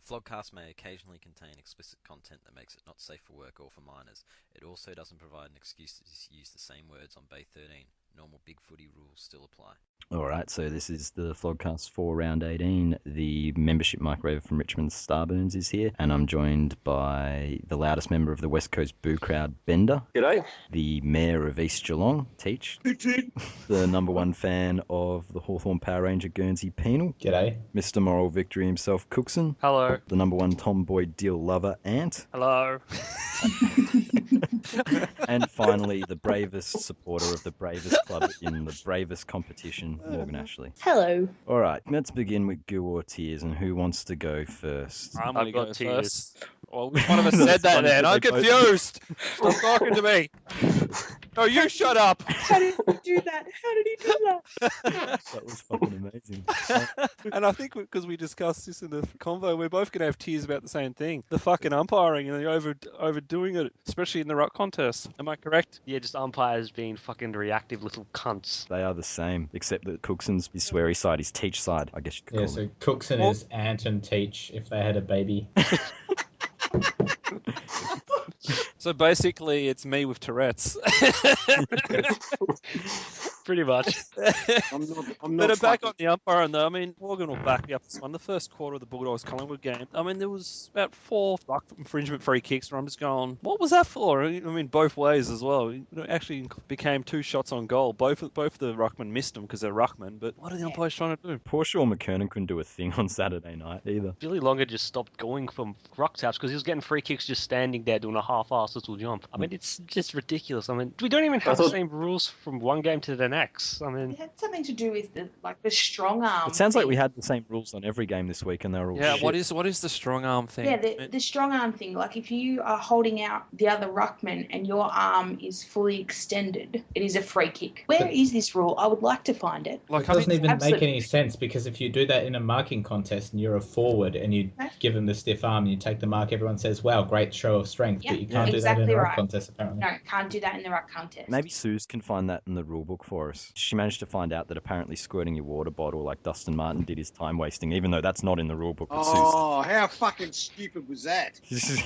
Flogcast may occasionally contain explicit content that makes it not safe for work or for minors. It also doesn't provide an excuse to use the same words on Bay 13. Normal big footy rules still apply. Alright, so this is the Flogcast for round 18. The membership microwave from Richmond's Starburns is here, and I'm joined by the loudest member of the West Coast Boo Crowd, Bender. G'day. The mayor of East Geelong, Teach. The number one fan of the Hawthorn Power Ranger Guernsey, Penal. G'day. Mr. Moral Victory himself, Cooksen. Hello. The number one tomboy deal lover, Ant. Hello. And finally, the bravest supporter of the bravest club in the bravest competition, Morgan Ashley. Hello. All right, let's begin with Goo or Tears, and who wants to go first? I'm going to go tears. first. Well, which one of us said that then? I'm confused. Stop talking to me. No, you shut up. How did he do that? How did he do that? That was fucking amazing. And I think because we discussed this in the convo, we're both going to have tears about the same thing. The fucking umpiring and the overdoing it, especially in the ruck contest. Am I correct? Yeah, just umpires being fucking reactive little cunts. They are the same, except that Cooksen's his sweary side, his Teach side, I guess you could Yeah, call so it. Cooksen is Ant and Teach if they had a baby. So basically, it's me with Tourette's. Pretty much. I'm not back on the umpiring though. I mean, Morgan will back me up this one. The first quarter of the Bulldogs Collingwood game, I mean, there was about 4 ruck infringement free kicks where I'm just going, what was that for? I mean, both ways as well. It actually became 2 shots on goal. Both the ruckmen missed them because they're ruckmen, but what are the umpires trying to do? Poor Sean McKernan couldn't do a thing on Saturday night either. Billy Longer just stopped going from ruck taps because he was getting free kicks just standing there doing a half-assed little jump. I mean, it's just ridiculous. I mean, we don't even have the same rules from one game to the next. I mean, It had something to do with the strong arm. It sounds like thing. we had the same rules on every game this week, and they were all Yeah, shit. what is the strong arm thing? Yeah, the strong arm thing. Like if you are holding out the other ruckman and your arm is fully extended, it is a free kick. Where is this rule? I would like to find it. It doesn't even make absolutely. any sense because if you do that in a marking contest and you're a forward and you give them the stiff arm and you take the mark, everyone says, wow, great show of strength. Yeah, but you can't exactly do that in a ruck right. contest, apparently. No, can't do that in the ruck contest. Maybe Suze can find that in the rule book for us. She managed to find out that apparently squirting your water bottle like Dustin Martin did is time wasting, even though that's not in the rule book. But Oh, how fucking stupid was that? Suze...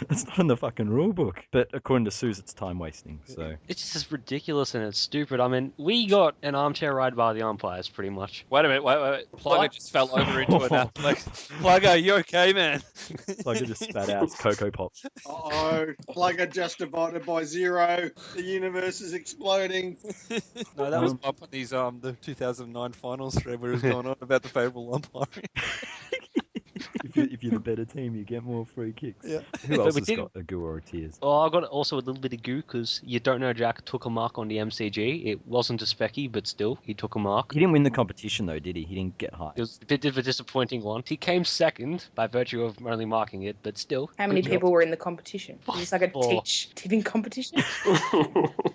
That's not in the fucking rule book. But according to Suze, it's time wasting. So it's just ridiculous and it's stupid. I mean, we got an armchair ride by the umpires, pretty much. Wait a minute, wait. Plugger just fell over into it now. Plugger, you okay, man? Plugger just spat out his Cocoa Pops. Uh-oh, Plugger just divided by 0. The universe is exploding. No, that was up on these the 2009 finals thread where it was going on about the favourable umpiring. If you're the better team, you get more free kicks. Yeah. Who But else we has did- got a Goo or a Tears? Oh, I got also a little bit of goo because you don't know Jack took a mark on the MCG. It wasn't a specky, but still, he took a mark. He didn't win the competition though, did he? He didn't get high. It was a bit of a disappointing one. He came second by virtue of only marking it, but still. How many good people job. were in the competition? Was this like a Four. tipping competition?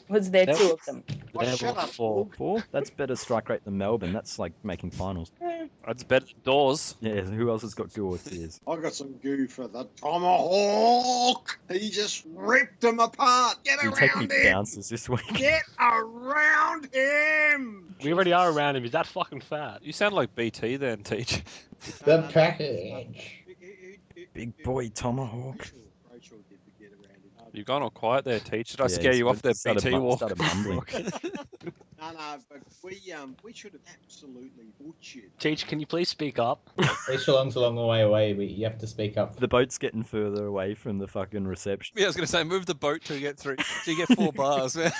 Was there That- 2 of them? Oh, There shut were up, 4. 4? That's better strike rate than Melbourne. That's like making finals. That's better than Dawes. Yeah, who else has got Goo or Tears? I got some goo for the Tomahawk. He just ripped him apart. Get You take me around him. bounces this week. Get around him. We already are around him. He's that fucking fat. You sound like BT then, Teach. The package. Big boy Tomahawk. Rachel did get around him. You've gone all quiet there, Teach. Did I Yeah, scare you off there, started BT walk? started mumbling. No, but we should have absolutely butchered. Teach, can you please speak up? East Geelong's a long way away, but you have to speak up. The boat's getting further away from the fucking reception. Yeah, I was going to say, move the boat to get 4 bars, man.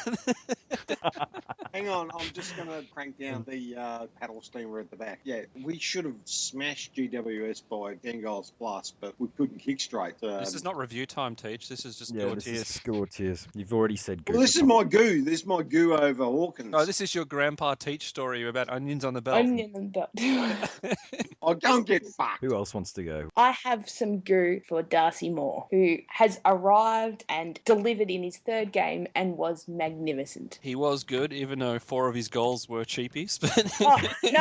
Hang on, I'm just going to crank down the paddle steamer at the back. Yeah, we should have smashed GWS by 10 goals plus, but we couldn't kick straight. This is not review time, Teach. This is just Yeah, your this tears. is Goo or Tears. You've already said Goo. Well, this is my goo. This is my goo over Hawkins. No, this is your grandpa Teach story about onions on the belt. Onion and belt. Oh, don't get fucked. Who else wants to go? I have some goo for Darcy Moore, who has arrived and delivered in his 3rd game and was magnificent. He was good, even though 4 of his goals were cheapies. But Oh, no,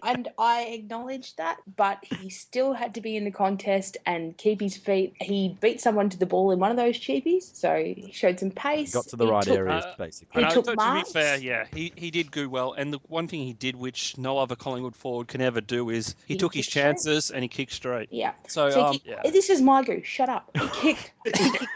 and I acknowledge that, but he still had to be in the contest and keep his feet. He beat someone to the ball in one of those cheapies. movies, so he showed some pace. He got to the right areas, basically. He took to be marks. fair, yeah, he did go well. And the one thing he did, which no other Collingwood forward can ever do, is he took his chances and he kicked straight. Yeah. So, this is my goo. Shut up. He kicked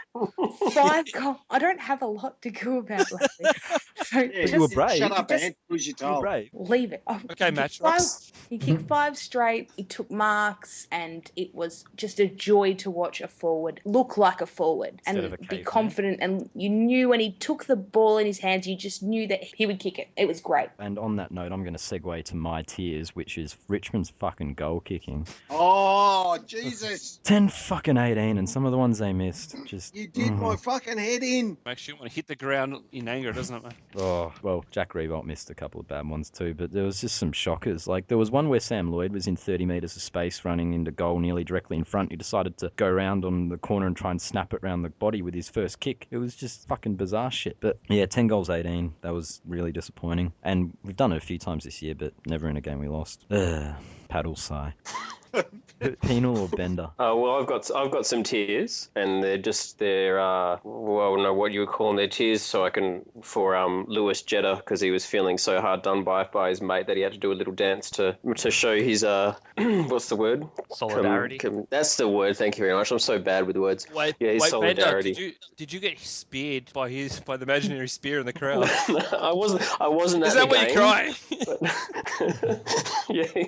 5 goals. I don't have a lot to go about lately. So you were brave. Shut up, Ant. Was you told? Leave it. Okay, match rocks. He kicked 5 straight. He took marks, and it was just a joy to watch a forward look like a forward and be confident. And you knew when he took the ball in his hands, you just knew that he would kick it. It was great. And on that note, I'm going to segue to my tiers, which is Richmond's fucking goal kicking. Oh, Jesus. 10 fucking 18, and some of the ones they missed. Just You did my fucking head in. Makes you want to hit the ground in anger, doesn't it, mate? Oh, well, Jack Revolt missed a couple of bad ones too, but there was just some shockers. Like, there was one where Sam Lloyd was in 30 metres of space running into goal nearly directly in front. He decided to go around on the corner and try and snap it around the body with his first kick. It was just fucking bizarre shit. But yeah, 10 goals, 18. That was really disappointing. And we've done it a few times this year, but never in a game we lost. Paddle sigh. Penal or Bender? Well, I've got some tears, and they're what you would call them, they're tears. So for Lewis Jetta, because he was feeling so hard done by his mate that he had to do a little dance to show his what's the word? Solidarity. That's the word. Thank you very much. I'm so bad with words. His solidarity. Bender, did you get speared by the imaginary spear in the crowd? I wasn't. Is that why you're crying? Yeah,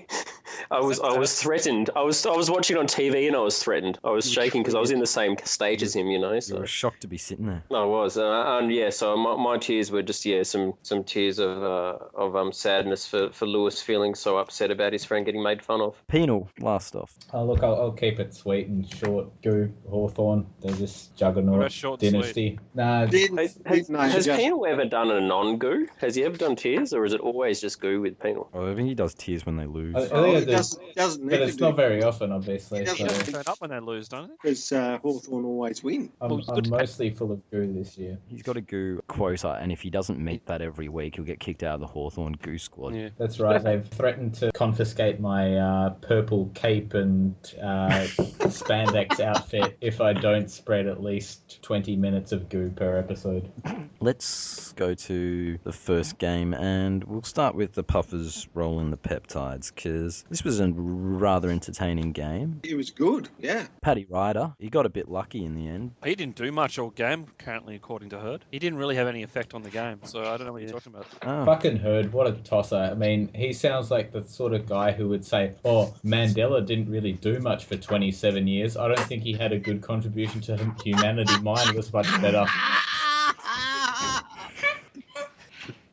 I was threatened. I was watching on TV and I was threatened. I was shaking because I was in the same stage as him, So you were shocked to be sitting there. I was, and yeah. So my tears were just some tears of sadness for Lewis feeling so upset about his friend getting made fun of. Penal, last off. Oh, look, I'll keep it sweet and short. Go Hawthorn. They're just juggernaut dynasty. Nah, has Penal ever done a non-goo? Has he ever done tears, or is it always just goo with Penal? Oh, I think he does tears when they lose. He doesn't but it's not very often, obviously. He doesn't turn up when they lose, don't he? Because Hawthorn always win. I'm mostly full of goo this year. He's got a goo quota, and if he doesn't meet that every week, he'll get kicked out of the Hawthorn goo squad. Yeah. That's right. They've threatened to confiscate my purple cape and spandex outfit if I don't spread at least 20 minutes of goo per episode. Let's go to the first game, and we'll start with the Puffers rolling the peptides, because this was a rather entertaining game. It was good, yeah. Paddy Ryder, he got a bit lucky in the end. He didn't do much all game, apparently, according to Hurd. He didn't really have any effect on the game, so I don't know what you're talking about. Oh. Fucking Hurd, what a tosser. I mean, he sounds like the sort of guy who would say, oh, Mandela didn't really do much for 27 years. I don't think he had a good contribution to humanity. Mine was much better.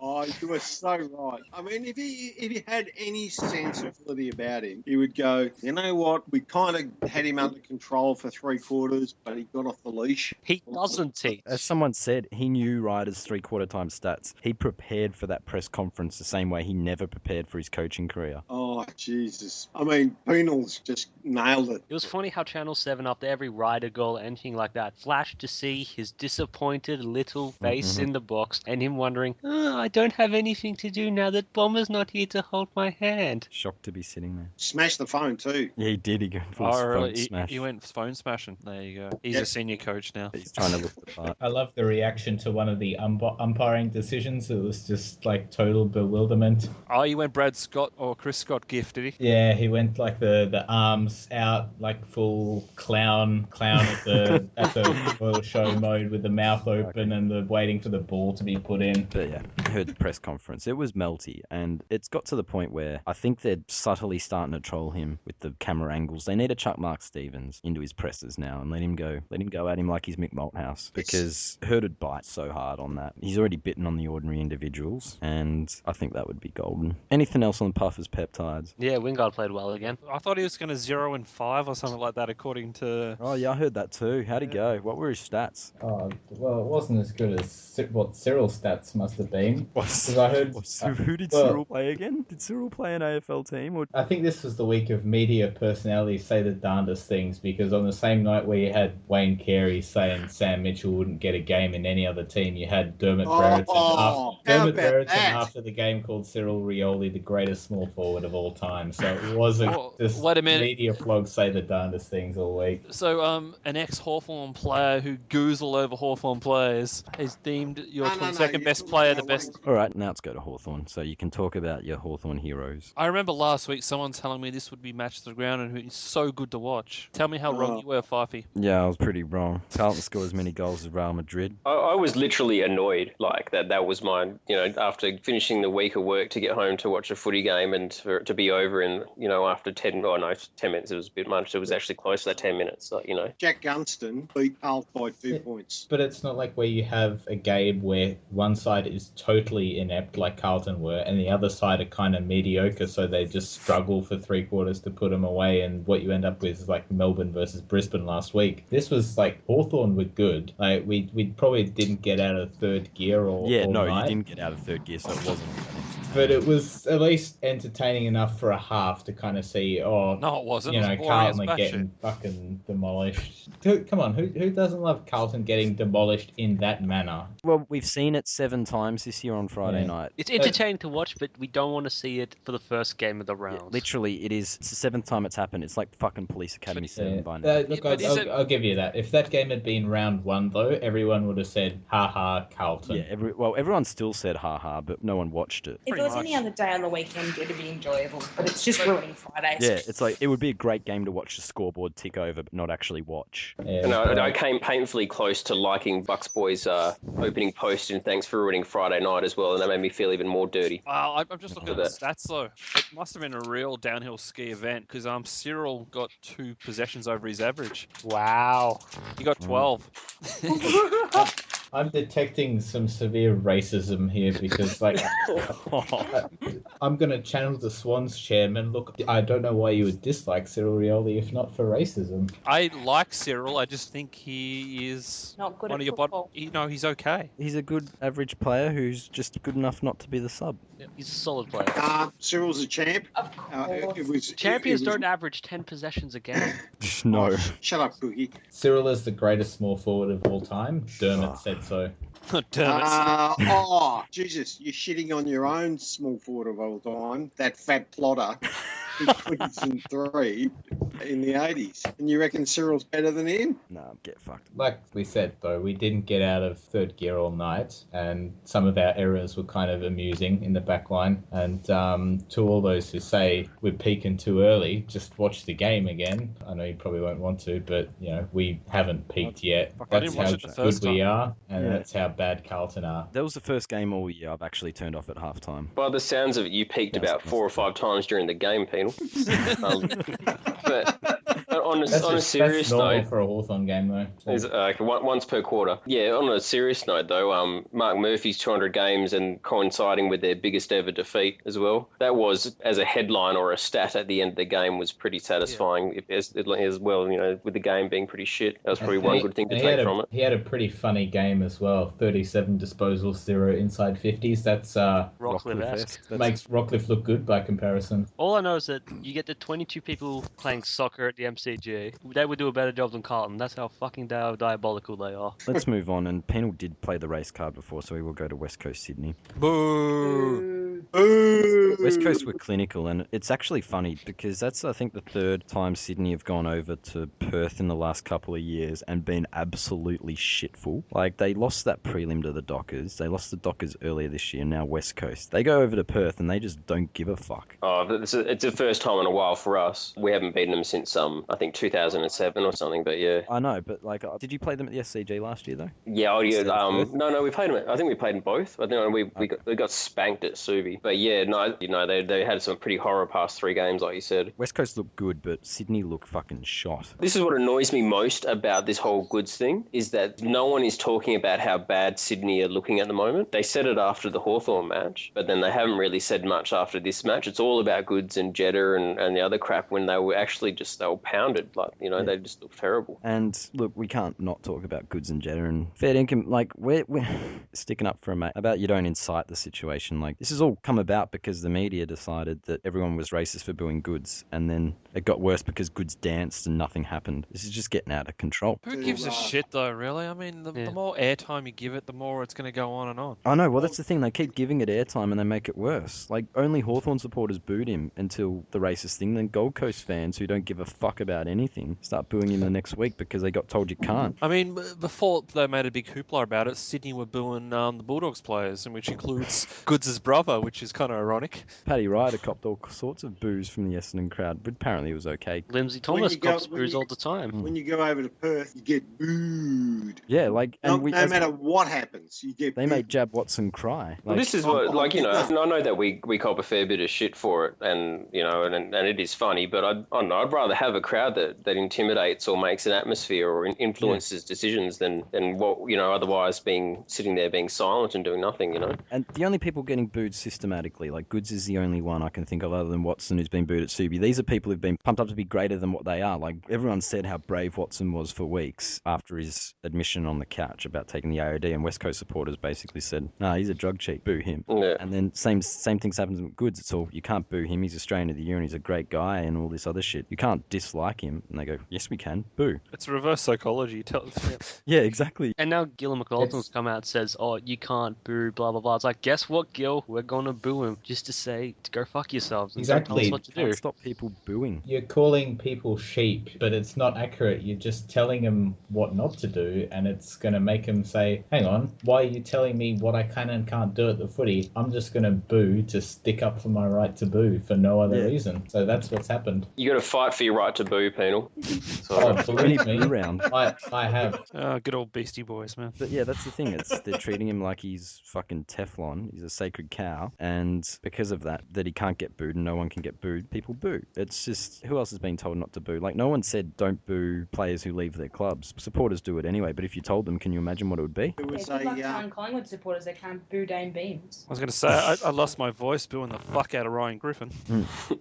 Oh, you are so right. I mean, if he had any sensibility about him, he would go, you know what, we kind of had him under control for 3/4, but he got off the leash. He doesn't teach. As someone said, he knew Ryder's 3/4 time stats. He prepared for that press conference the same way he never prepared for his coaching career. Oh, Jesus. I mean, Penal's just nailed it. It was funny how Channel 7, after every Ryder goal, anything like that, flashed to see his disappointed little face in the box and him wondering, I don't have anything to do now that Bomber's not here to hold my hand. Shocked to be sitting there. Smashed the phone, too. Yeah, he did. He went for phone smash. He went phone smashing. There you go. He's a senior coach now. He's trying to look the part. I love the reaction to one of the umpiring decisions. It was just like total bewilderment. Oh, you went Brad Scott or Chris Scott gift, did he? Yeah, he went like the arms out, like full clown at the Royal Show mode with the mouth open and the waiting for the ball to be put in. But yeah, I heard the press conference. It was melty, and it's got to the point where I think they're subtly starting to troll him with the camera angles. They need to chuck Mark Stevens into his presses now and let him go at him like he's Mick Malthouse, because Hurd bites so hard on that. He's already bitten on the ordinary individuals, and I think that would be golden. Anything else on Puffers peptides? Yeah, Wingard played well again. I thought he was going to 0-5 or something like that, according to... Oh yeah, I heard that too. How'd he go? What were his stats? Oh, well, it wasn't as good as what Cyril's stats must have been. Because I heard... Who did Cyril play again? Did Cyril play an AFL team? Or... I think this was the week of media personalities say the darndest things, because on the same night where you had Wayne Carey saying Sam Mitchell wouldn't get a game in any other team, you had Dermot Brereton after the game called Cyril Rioli the greatest small forward of all time. So it wasn't just wait a minute. Media flogs say the darndest things all week. So, an ex-Hawthorn player who goos all over Hawthorn players is deemed your 22nd best player the best. All right, now let's go to Hawthorn, so you can talk about your Hawthorn heroes. I remember last week someone telling me this would be match to the ground and it's so good to watch. Tell me how wrong you were, Fifey. Yeah, I was pretty wrong. Carlton scored as many goals as Real Madrid. I was literally annoyed, like that was mine, after finishing the week of work to get home to watch a footy game and for it to be over in, after 10 minutes, it was a bit much. It was actually close to that 10 minutes, Jack Gunston beat Carlton by 2 points. But it's not like where you have a game where one side is totally inept like Carlton were and the other side are kind of mediocre, so they just struggle for 3/4 to put them away, and what you end up with is like Melbourne versus Brisbane last week. This was like Hawthorn were good. Like we probably didn't get out of third gear all night. You didn't get out of third gear, so it wasn't. But it was at least entertaining enough for a half to kind of see, no, it wasn't. Carlton are getting fucking demolished. Come on, who doesn't love Carlton getting demolished in that manner? Well, we've seen it 7 times this year on Friday night. It's entertaining to watch, but we don't want to see it for the first game of the round. Yeah, literally, it's the 7th time it's happened. It's like fucking Police Academy 7 by now. Look, I'll give you that. If that game had been round 1, though, everyone would have said, ha, Carlton. Yeah, everyone still said ha, but no one watched it. If it was any other day on the weekend, it'd be enjoyable, but it's just ruining Fridays. Yeah, it's like, it would be a great game to watch the scoreboard tick over, but not actually watch. Yeah, I came painfully close to liking Bucks Boys' opening post, and thanks for ruining Friday night as well, and that made me feel even more dirty. Wow, I'm just looking at the stats, though. It must have been a real downhill ski event, because Cyril got 2 possessions over his average. Wow. He got 12. I'm detecting some severe racism here because, I'm going to channel the Swans chairman. Look, I don't know why you would dislike Cyril Rioli if not for racism. I like Cyril. I just think he is not good one at of your football. he's okay. He's a good average player who's just good enough not to be the sub. Yeah, he's a solid player. Cyril's a champ. Of course. Champions don't average 10 possessions a game. No. Oh, shut up, Cookie. Cyril is the greatest small forward of all time. Dermot said so. Jesus, you're shitting on your own small forward of all time. That fat plotter. Cooksen 3 in the 80s. And you reckon Cyril's better than him? No, get fucked. Like we said, though, we didn't get out of third gear all night, and some of our errors were kind of amusing in the back line. And to all those who say we're peaking too early, just watch the game again. I know you probably won't want to, but, we haven't peaked yet. That's how good we are, and that's how bad Carlton are. That was the first game all year I've actually turned off at halftime. By the sounds of it, you peaked about 4 or 5 times during the game, Penal. But on a serious note, for a Hawthorn game though. Once per quarter. Yeah, on a serious note though, Mark Murphy's 200 games and coinciding with their biggest ever defeat as well. That was, as a headline or a stat at the end of the game, was pretty satisfying as well. With the game being pretty shit, that was probably one good thing to take from it. He had a pretty funny game as well. 37 disposals, 0 inside 50s. That's Rockcliffe-esque. Makes Rockcliffe look good by comparison. All I know is that you get the 22 people playing soccer at the MCG. They would do a better job than Carlton. That's how fucking diabolical they are. Let's move on. And Penal did play the race card before, so we will go to West Coast Sydney. Boo! West Coast were clinical, and it's actually funny because that's, I think, the 3rd time Sydney have gone over to Perth in the last couple of years and been absolutely shitful. Like, they lost that prelim to the Dockers. They lost the Dockers earlier this year, now West Coast. They go over to Perth and they just don't give a fuck. Oh, it's the first time in a while for us. We haven't beaten them since, I think, 2007 or something, but yeah. I know, but, did you play them at the SCG last year, though? Yeah, no, we played them. I think we played in both. I think we got spanked at Subi. footy. But yeah, no, they had some pretty horror past 3 games, like you said. West Coast looked good, but Sydney looked fucking shot. This is what annoys me most about this whole goods thing, is that no one is talking about how bad Sydney are looking at the moment. They said it after the Hawthorn match, but then they haven't really said much after this match. It's all about goods and Jeddah and the other crap when they were actually they were pounded. They just looked terrible. And look, we can't not talk about goods and Jeddah and fair income. Like, we're sticking up for a mate about you don't incite the situation. Like, this has all come about because the media decided that everyone was racist for booing goods, and then it got worse because goods danced and nothing happened. This is just getting out of control. Who gives a shit, though, really? I mean, the more airtime you give it, the more it's going to go on and on. I know, well, that's the thing. They keep giving it airtime and they make it worse. Like, only Hawthorn supporters booed him until the racist thing. Then Gold Coast fans who don't give a fuck about anything start booing him the next week because they got told you can't. I mean, before they made a big hoopla about it, Sydney were booing the Bulldogs players, and which includes Goods' brother, which is kind of ironic. Paddy Ryder copped all sorts of boos from the Essendon crowd, but apparently it was okay. Lindsay Thomas cops boos all the time. When you go over to Perth, you get booed. Yeah, like... No matter what happens, you get They booed. made Jab Watson cry. Well, this is what, I know that we cop a fair bit of shit for it, and it is funny, but I don't know, I'd rather have a crowd that intimidates or makes an atmosphere or influences decisions than what, otherwise sitting there being silent and doing nothing, And the only people getting booed systematically, like Goods is the only one I can think of other than Watson who's been booed at Subi. These are people who've been pumped up to be greater than what they are. Like, everyone said how brave Watson was for weeks after his admission on the couch about taking the AOD, and West Coast supporters basically said, nah, he's a drug cheat, boo him. Yeah. And then same things happens with Goods. It's all, you can't boo him, he's Australian of the Year and he's a great guy and all this other shit. You can't dislike him. And they go, yes we can, boo. It's reverse psychology. Yeah, exactly. And now Gil McLaughlin's come out and says, oh, you can't boo, blah, blah, blah. It's like, guess what, Gil? We're going to boo him just to say, to go fuck yourselves. And Exactly. Tell us what to do. Can't stop people booing. You're calling people sheep, but it's not accurate. You're just telling them what not to do, and it's going to make them say, hang on, why are you telling me what I can and can't do at the footy? I'm just going to boo to stick up for my right to boo for no other reason. So that's what's happened. You got to fight for your right to boo, Penal. Believe me, round. I have. Good old Beastie Boys, man. But yeah, that's the thing. They're treating him like he's fucking Teflon. He's a sacred cow. And because of that he can't get booed and no one can get booed, people boo. It's just, who else has been told not to boo? Like, no one said don't boo players who leave their clubs. Supporters do it anyway, but if you told them, can you imagine what it would be? It was Good luck telling Collingwood supporters they can't boo Dane Beams. I was going to say, I lost my voice booing the fuck out of Ryan Griffin.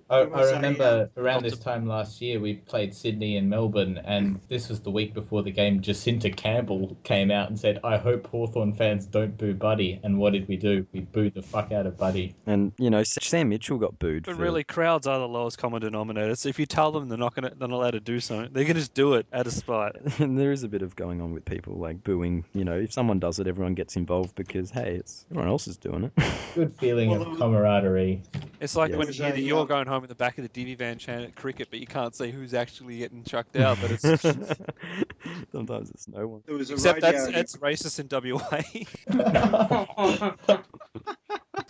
I remember around this time last year, we played Sydney and Melbourne, and this was the week before the game. Jacinta Campbell came out and said, I hope Hawthorn fans don't boo Buddy. And what did we do? We booed the fuck out of Buddy. And, Sam Mitchell got booed. But really, crowds are the lowest common denominator. So if you tell them they're not allowed to do something, they can just do it out of spite. And there is a bit of going on with people, like booing. If someone does it, everyone gets involved because, hey, everyone else is doing it. Good feeling of camaraderie. It's like when you hear that you're going home in the back of the divvy van chanting at cricket, but you can't see who's actually getting chucked out. But it's sometimes it's no one. Except that's racist in WA.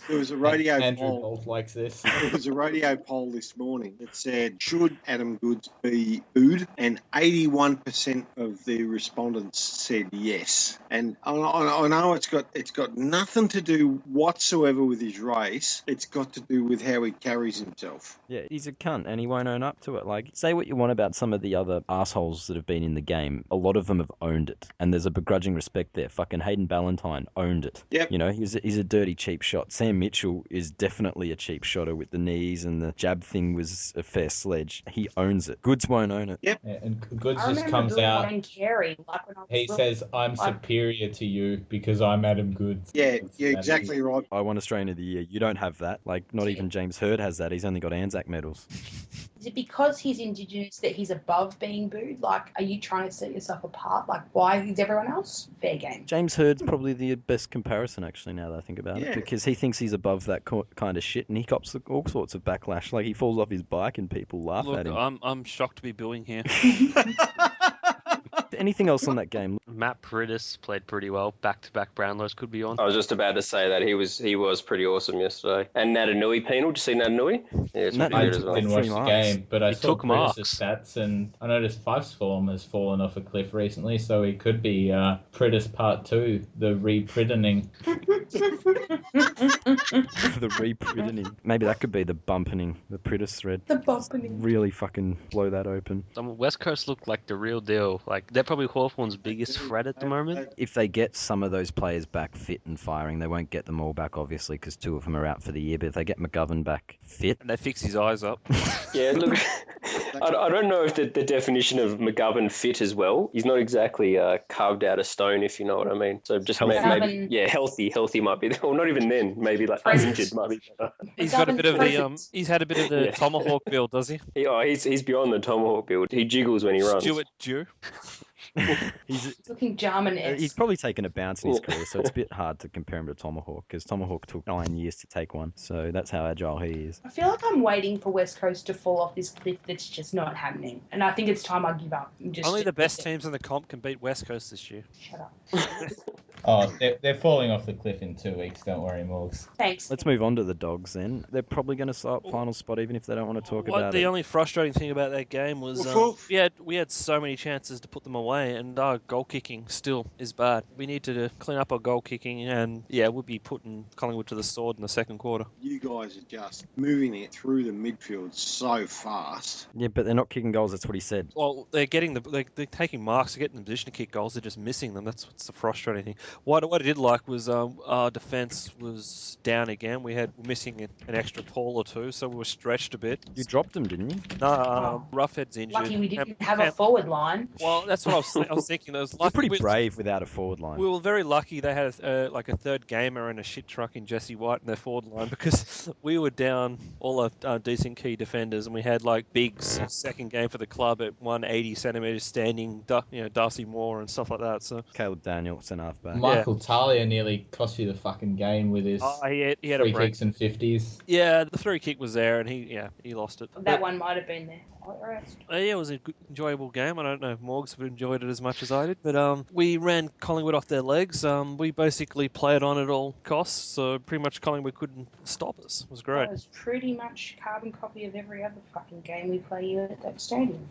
There was a radio Andrew poll. Bolt likes this. There was a radio poll this morning that said, should Adam Goods be booed? And 81% of the respondents said yes. And I know it's got nothing to do whatsoever with his race. It's got to do with how he carries himself. Yeah, he's a cunt and he won't own up to it. Like, say what you want about some of the other assholes that have been in the game. A lot of them have owned it. And there's a begrudging respect there. Fucking Hayden Ballantyne owned it. Yep. He's a dirty, cheap shot. Sam Mitchell is definitely a cheap shotter with the knees, and the jab thing was a fair sledge. He owns it. Goods won't own it. Yep. Yeah, and Goods just comes out. Carey, like when I was He little. says, I'm superior to you because I'm Adam Goods. Yeah, you're exactly right. I won Australian of the Year. You don't have that. Like, not even James Hird has that. He's only got Anzac medals. Is it because he's Indigenous that he's above being booed? Like, are you trying to set yourself apart? Like, why is everyone else fair game? James Hird's probably the best comparison, actually, now that I think about it, Yeah. because he thinks he's above that kind of shit, and he cops all sorts of backlash. Like, he falls off his bike and people laugh at him. I'm shocked to be booing here. Anything else on that game? Matt Priddis played pretty well. Back-to-back Brownlows could be on. I was just about to say that he was pretty awesome yesterday. And Natanui Penal, did you see Natanui? Yeah, it's pretty I good as well. didn't watch 3 the marks. game, but I He saw took marks. Priddis' stats, and I noticed Fife's form has fallen off a cliff recently, so he could be Priddis Part 2, the re-priddening. The re-priddening. Maybe that could be the bumpening, the Priddis thread. The bumpening. Really fucking blow that open. West Coast look like the real deal. Like, they're probably Hawthorn's biggest threat at the moment. If they get some of those players back fit and firing, they won't get them all back, obviously, because 2 of them are out for the year. But if they get McGovern back fit... And they fix his eyes up. Yeah, look, I don't know if the definition of McGovern fit as well. He's not exactly carved out of stone, if you know what I mean. So just maybe, yeah, healthy might be, or not even then, maybe like uninjured might be better. He's got a bit of the he's had a bit of the tomahawk build, does he? He's beyond the tomahawk build. He jiggles when he runs. Stuart Jew. He's looking Jarman-esque. He's probably taken a bounce in his career, so it's a bit hard to compare him to Tomahawk, because Tomahawk took 9 years to take one, so that's how agile he is. I feel like I'm waiting for West Coast to fall off this cliff that's just not happening. And I think it's time I give up. Only the best teams in the comp can beat West Coast this year. Shut up. Oh, they're falling off the cliff in 2 weeks, don't worry, Morgs. Thanks. Let's move on to the Dogs then. They're probably going to start final spot, even if they don't want to talk about it. The only frustrating thing about that game was we had so many chances to put them away, and our goal kicking still is bad. We need to clean up our goal kicking, and we'll be putting Collingwood to the sword in the second quarter. You guys are just moving it through the midfield so fast. Yeah, but they're not kicking goals, that's what he said. Well, they're getting they're taking marks, they're getting in the position to kick goals, they're just missing them. That's what's the frustrating thing. What I did like was our defence was down again. We're missing an extra tall or two, so we were stretched a bit. You dropped them, didn't you? No, Roughhead's injured. Lucky we didn't have a forward line. Well, that's what I was thinking. You're pretty brave without a forward line. We were very lucky they had a third gamer and a shit truck in Jesse White in their forward line, because we were down all our decent key defenders, and we had like Biggs' second game for the club at 180 centimetres standing, Darcy Moore and stuff like that. So Caleb Daniel, centre half back. Michael Talia nearly cost you the fucking game with his he had free a break. kicks and 50s. Yeah, the free kick was there, and he lost it. That one might have been there. It was a good, enjoyable game. I don't know if Morgs have enjoyed it as much as I did, but we ran Collingwood off their legs. We basically played on at all costs, so pretty much Collingwood couldn't stop us. It was great. That was pretty much carbon copy of every other fucking game we play here at that stadium.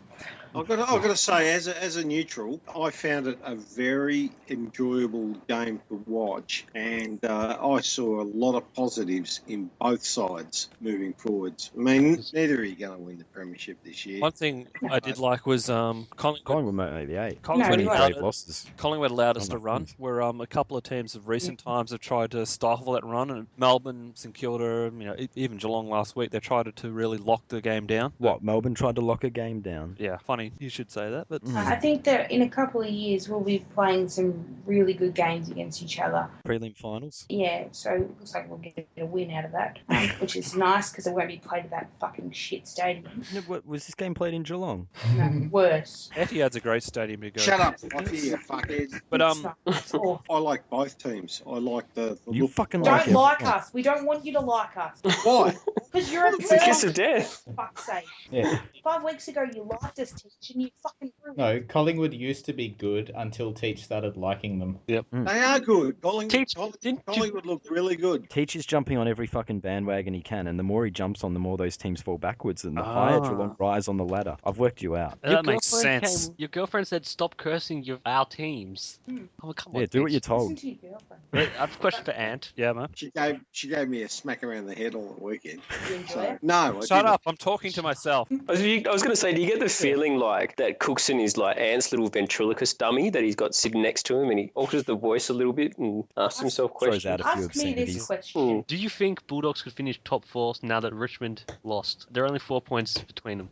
I've got to say, as a neutral, I found it a very enjoyable game to watch, and I saw a lot of positives in both sides moving forwards. I mean, neither are you going to win the premiership this year. One thing I did like was Collingwood maybe 8. Collingwood allowed us to run, where a couple of teams of recent times have tried to stifle that run, and Melbourne, St Kilda, even Geelong last week, they tried to really lock the game down. What, Melbourne tried to lock a game down? Yeah, funny you should say that, but I think that in a couple of years we'll be playing some really good games against each other. Prelim finals? Yeah, so it looks like we'll get a win out of that, which is nice because it won't be played at that fucking shit stadium. Was this game played in Geelong? No, worse. Etihad's a great stadium to go. Shut up, Lockie, you fuckhead. But I like both teams. I like the you look. fucking don't like it. like us. We don't want you to like us. Why? Because you're a It's a kiss of death. for fuck's sake. Yeah. 5 weeks ago you liked us, Teach, and you fucking ruined it. No, Collingwood used to be good until Teach started liking them. Yep. They are good. Didn't Collingwood look really good. Teach is jumping on every fucking bandwagon he can, and the more he jumps on, the more those teams fall backwards, and the higher Geelong rise on the ladder. I've worked you out. That makes sense. Your girlfriend said stop cursing our teams. Oh, come on. Yeah, do what you're Listen told. to your girlfriend. I have a question for Ant. Yeah, man. She gave me a smack around the head on the weekend. You enjoy So, it? no, I Shut didn't. up! I'm talking to myself. I was going to say, do you get the feeling like that Cooksen is like Ant's little ventriloquist dummy that he's got sitting next to him, and he alters the voice a little bit and asks himself Throws questions? out a few Ask me this obscenities. question. Do you think Bulldogs could finish top 4 now that Richmond lost? There are only 4 points between them.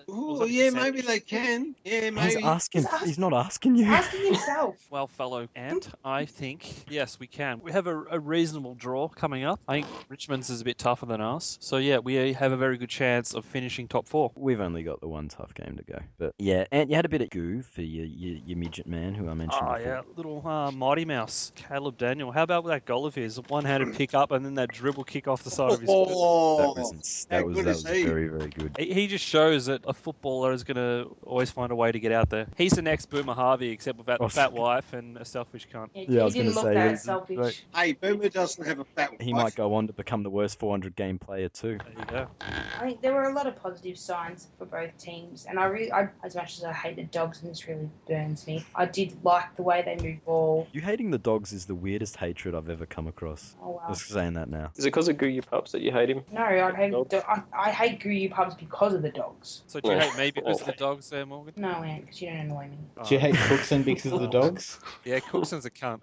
Oh, yeah, maybe they can. Yeah, He's maybe. asking. He's not asking you. Asking himself. Well, fellow Ant, I think, yes, we can. We have a reasonable draw coming up. I think Richmond's is a bit tougher than us. So, yeah, we have a very good chance of finishing top 4. We've only got the one tough game to go. But yeah, and you had a bit of goo for your midget man who I mentioned Oh, before. yeah, little Mighty Mouse, Caleb Daniel. How about that goal of his? One-handed pick up and then that dribble kick off the side of his foot. Oh, That was how good is he? very, very good. He just shows that footballer is going to always find a way to get out there. He's the next Boomer Harvey, except without the fat wife and a selfish cunt. Yeah, I was he didn't gonna look say, that he's- selfish. Hey, Boomer doesn't have a fat He wife. might go on to become the worst 400 game player too. There you go. I think there were a lot of positive signs for both teams, and I as much as I hated dogs, and this really burns me, I did like the way they moved ball. You hating the dogs is the weirdest hatred I've ever come across. Oh wow. Just saying that now. Is it because of Goo You Pups that you hate him? No, I hate Guru pubs because of the dogs. So do you hate me because of the dogs there, Morgan? No, Ant, because you don't annoy me. Do you hate Cooksen because of the dogs? Yeah, Cooksen's a cunt.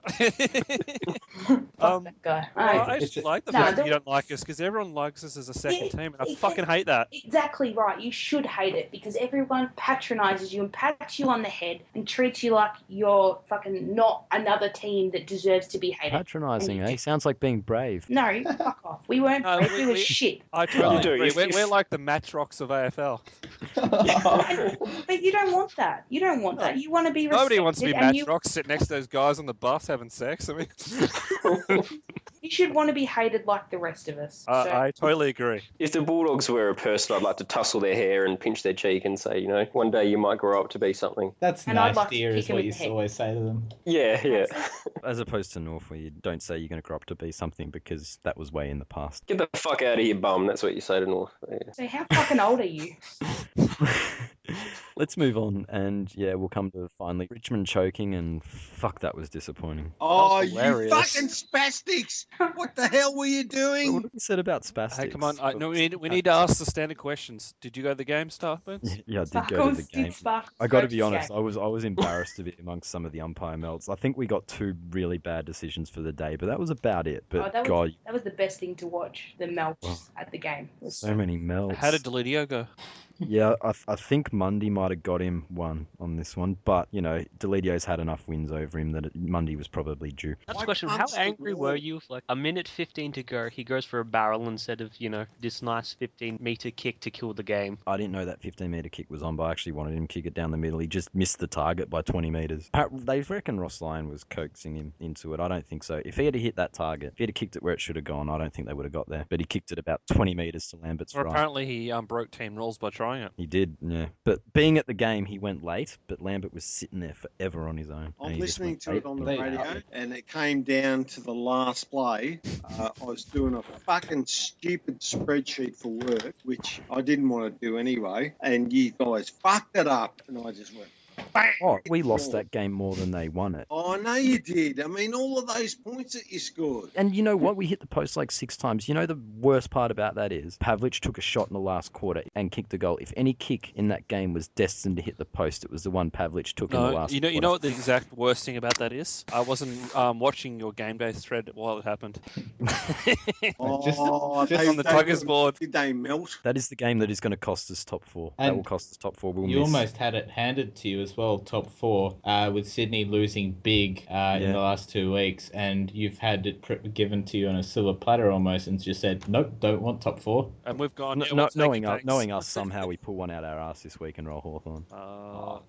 Fuck that guy. I It's actually a- like the No, fact that don't- you don't like us because everyone likes us as a second Yeah, team, and I fucking hate that. Exactly right. You should hate it because everyone patronises you and pats you on the head and treats you like you're fucking not another team that deserves to be hated. Patronising, eh? Sounds like being brave. No, fuck off. We weren't No, brave. we- We were we- shit. I totally You do, agree. if- We're like the Matrox of AFL. But you don't want that. You don't want that. You want to be respected. Nobody wants to be and you, Matrox sitting next to those guys on the bus having sex. I mean, you should want to be hated like the rest of us. So, I totally agree. If the Bulldogs were a person, I'd like to tussle their hair and pinch their cheek and say, one day you might grow up to be something. That's And I'd nice, like to dear, kick is him what in you the head. always say to them. Yeah. As opposed to North, where you don't say you're going to grow up to be something because that was way in the past. Get the fuck out of here, bum. That's what you say to North. Yeah. So how fucking old are you? Let's move on, and yeah, we'll come to finally Richmond choking, and fuck, that was disappointing. Oh, That's you hilarious. fucking spastics! What the hell were you What doing? have you said about spastics? Hey, come on. No, we need to ask the standard questions. Did you go to the game, Starburns? Yeah, I did go to the game. I got to be honest, I was embarrassed to be amongst some of the umpire melts. I think we got 2 really bad decisions for the day, but that was about it. But God, that was the best thing to watch. The melts Oh. at the game. It was so many melts. How did Delidio go? Yeah, I think Mundy might have got him one on this one, but Delidio's had enough wins over him that Mundy was probably due. That's Why a question. How can't you angry were roll? you? If, like, a minute 15 to go, he goes for a barrel instead of, this nice 15-meter kick to kill the game. I didn't know that 15-meter kick was on, but I actually wanted him to kick it down the middle. He just missed the target by 20 metres. They reckon Ross Lyon was coaxing him into it. I don't think so. If he had hit that target, if he had kicked it where it should have gone, I don't think they would have got there. But he kicked it about 20 metres to Lambert's Or right. apparently he broke team rules by trying it. He did, yeah. But being at the game, he went late, but Lambert was sitting there forever on his own. and I'm he just listening went to late. it on the They- radio, and it came down to the last play. I was doing a fucking stupid spreadsheet for work, which I didn't want to do anyway, and you guys fucked it up, and I just went, bang! Oh, we lost that game more than they won it. Oh, I know you did. I mean, all of those points that you scored. And you know what? We hit the post like 6 times. You know the worst part about that is Pavlich took a shot in the last quarter and kicked a goal. If any kick in that game was destined to hit the post, it was the one Pavlich took in the No, last you quarter. know what the exact worst thing about that is? I wasn't watching your game day thread while it happened. Oh, just on the Tigers board. Did they melt? That is the game that is going to cost us top 4. That And will cost us top 4. We'll You miss. almost had it handed to you as well, top 4, with Sydney losing big in Yeah. the last 2 weeks, and you've had it given to you on a silver platter almost, and just said, nope, don't want top 4. And we've gone. No, yeah, we'll take knowing, it, us, thanks. knowing us, somehow we pull one out our ass this week and roll Hawthorn.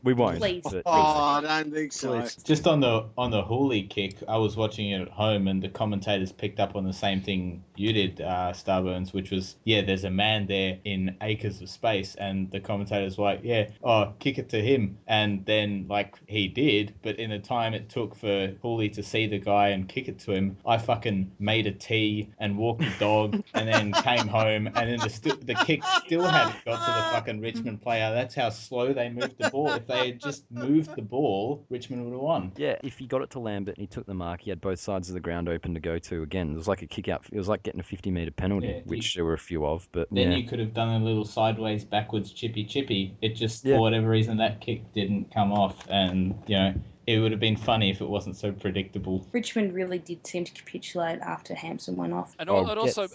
We We won't. Please. but- Oh, I don't think so. Please. Just on the Hooley kick, I was watching it at home, and the commentators picked up on the same thing you did, Starburns, which was, there's a man there in acres of space, and the commentators were like, kick it to him, and then he did, but in the time it took for Hooley to see the guy and kick it to him, I fucking made a tea and walked the dog, and then came home, and then the kick still hadn't got to the fucking Richmond player. That's how slow they moved the ball. If they had just moved the ball, Richmond would have won. Yeah, if he got it to Lambert and he took the mark, he had both sides of the ground open to go to. Again, it was like a kick out. It was like getting a 50-meter penalty, Yeah, which there were a few of. But Then yeah. you could have done a little sideways, backwards, chippy. It just, Yeah. for whatever reason, that kick didn't come off. And, it would have been funny if it wasn't so predictable. Richmond really did seem to capitulate after Hampson went off. And Oh, it also,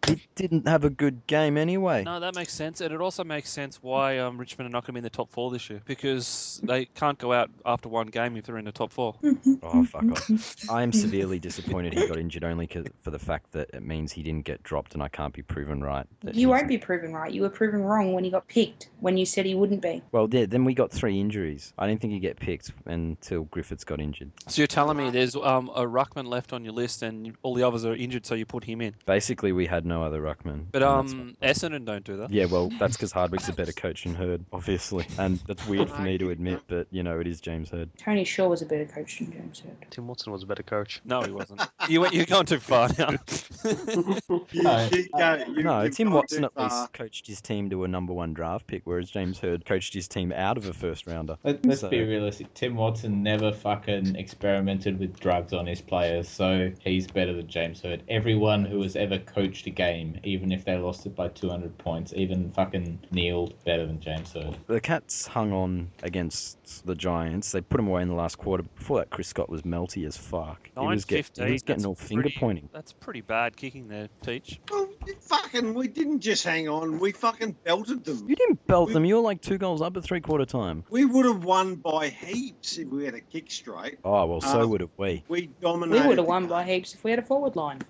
He didn't have a good game anyway. no, that makes sense, and it also makes sense why Richmond are not going to be in the top 4 this year because they can't go out after one game if they're in the top 4. Oh, fuck off. I am severely disappointed he got injured only for the fact that it means he didn't get dropped and I can't be proven right. that You he's- won't be proven right. You were proven wrong when he got picked, when you said he wouldn't be. Well, yeah, then we got 3 injuries. I didn't think he'd get picked, and till Griffiths got injured. So you're telling me there's a ruckman left on your list and all the others are injured, so you put him in. Basically, we had no other ruckman. But Essendon don't do that. Yeah, well, that's because Hardwick's a better coach than Hurd, obviously. And that's weird for me to admit, but, it is James Hurd. Tony Shaw was a better coach than James Hurd. Tim Watson was a better coach. No, he wasn't. You're going too far now. No, Tim Watson at least coached his team to a number 1 draft pick, whereas James Hurd coached his team out of a first rounder. Let's be realistic. Tim Watson never fucking experimented with drugs on his players, so he's better than James Hurd. Everyone who has ever coached a game, even if they lost it by 200 points, even fucking Neil, better than James Hurd. The Cats hung on against the Giants. They put him away in the last quarter. Before that, Chris Scott was melty as fuck. He was getting all finger pointing. That's pretty bad kicking there, Teach. Well, we didn't just hang on. We fucking belted them. You didn't belt them. You were like 2 goals up at 3/4 time. We would have won by heaps if we had a kick straight. Oh, well, so would have we. We dominated. We would have won by heaps if we had a forward line.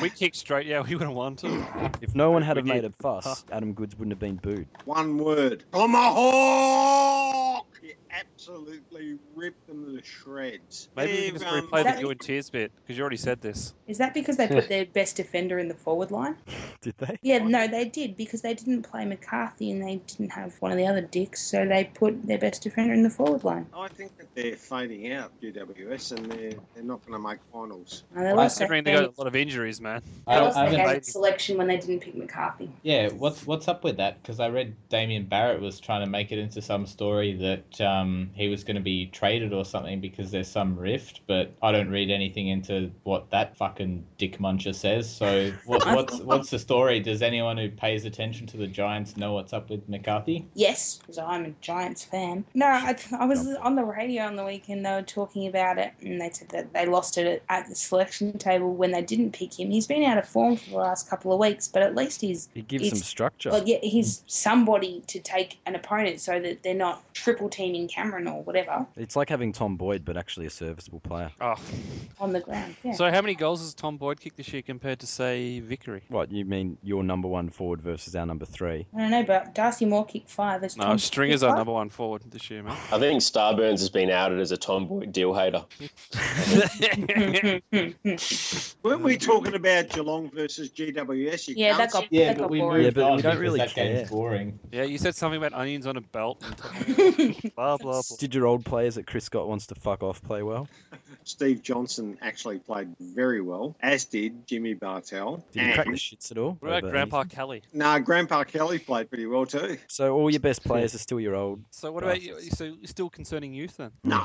We kicked straight, yeah, we would have won too. If no one had have made a fuss, Adam Goods wouldn't have been booed. One word. Tomahawk! He absolutely ripped them to shreds. Maybe we can just replay the you and Tears bit, because you already said this. Is that because they put their best defender in the forward line? Did they? Yeah, no, they did, because they didn't play McCarthy and they didn't have one of the other dicks, so they put their best defender in the forward line. I think that they're fading out, GWS, and they're not going to make finals. Considering they got a lot of injuries, man. They also had selection when they didn't pick McCarthy. Yeah, what's up with that? Because I read Damien Barrett was trying to make it into some story that he was going to be traded or something because there's some rift, but I don't read anything into what that fucking dick muncher says. So what's the story? Does anyone who pays attention to the Giants know what's up with McCarthy? Yes, because I'm a Giants fan. No, I was on the radio on the weekend. They were talking about it, and they said that they lost it at the selection table when they didn't pick him. He's been out of form for the last couple of weeks, but at least he gives some structure. Well, yeah, he's somebody to take an opponent so that they're not triple teaming Cameron or whatever. It's like having Tom Boyd, but actually a serviceable player. Oh. On the ground, yeah. So how many goals has Tom Boyd kicked this year compared to, say, Vickery? What, you mean your number 1 forward versus our number 3? I don't know, but Darcy Moore kicked 5. No, Stringer's our number 1 forward this year, man. I think Starburns has been outed as a Tom Boyd deal hater. Weren't we talking about Geelong versus GWS? That got boring. Yeah, but we don't really care. Boring. Yeah, you said something about onions on a belt. Blah, blah, blah. Did your old players that Chris Scott wants to fuck off play well? Steve Johnson actually played very well, as did Jimmy Bartell. Did he crack the shits at all? What about Grandpa Kelly? No, Grandpa Kelly played pretty well too. So all your best players are still your old. So what about you? So you're still concerning youth then? No,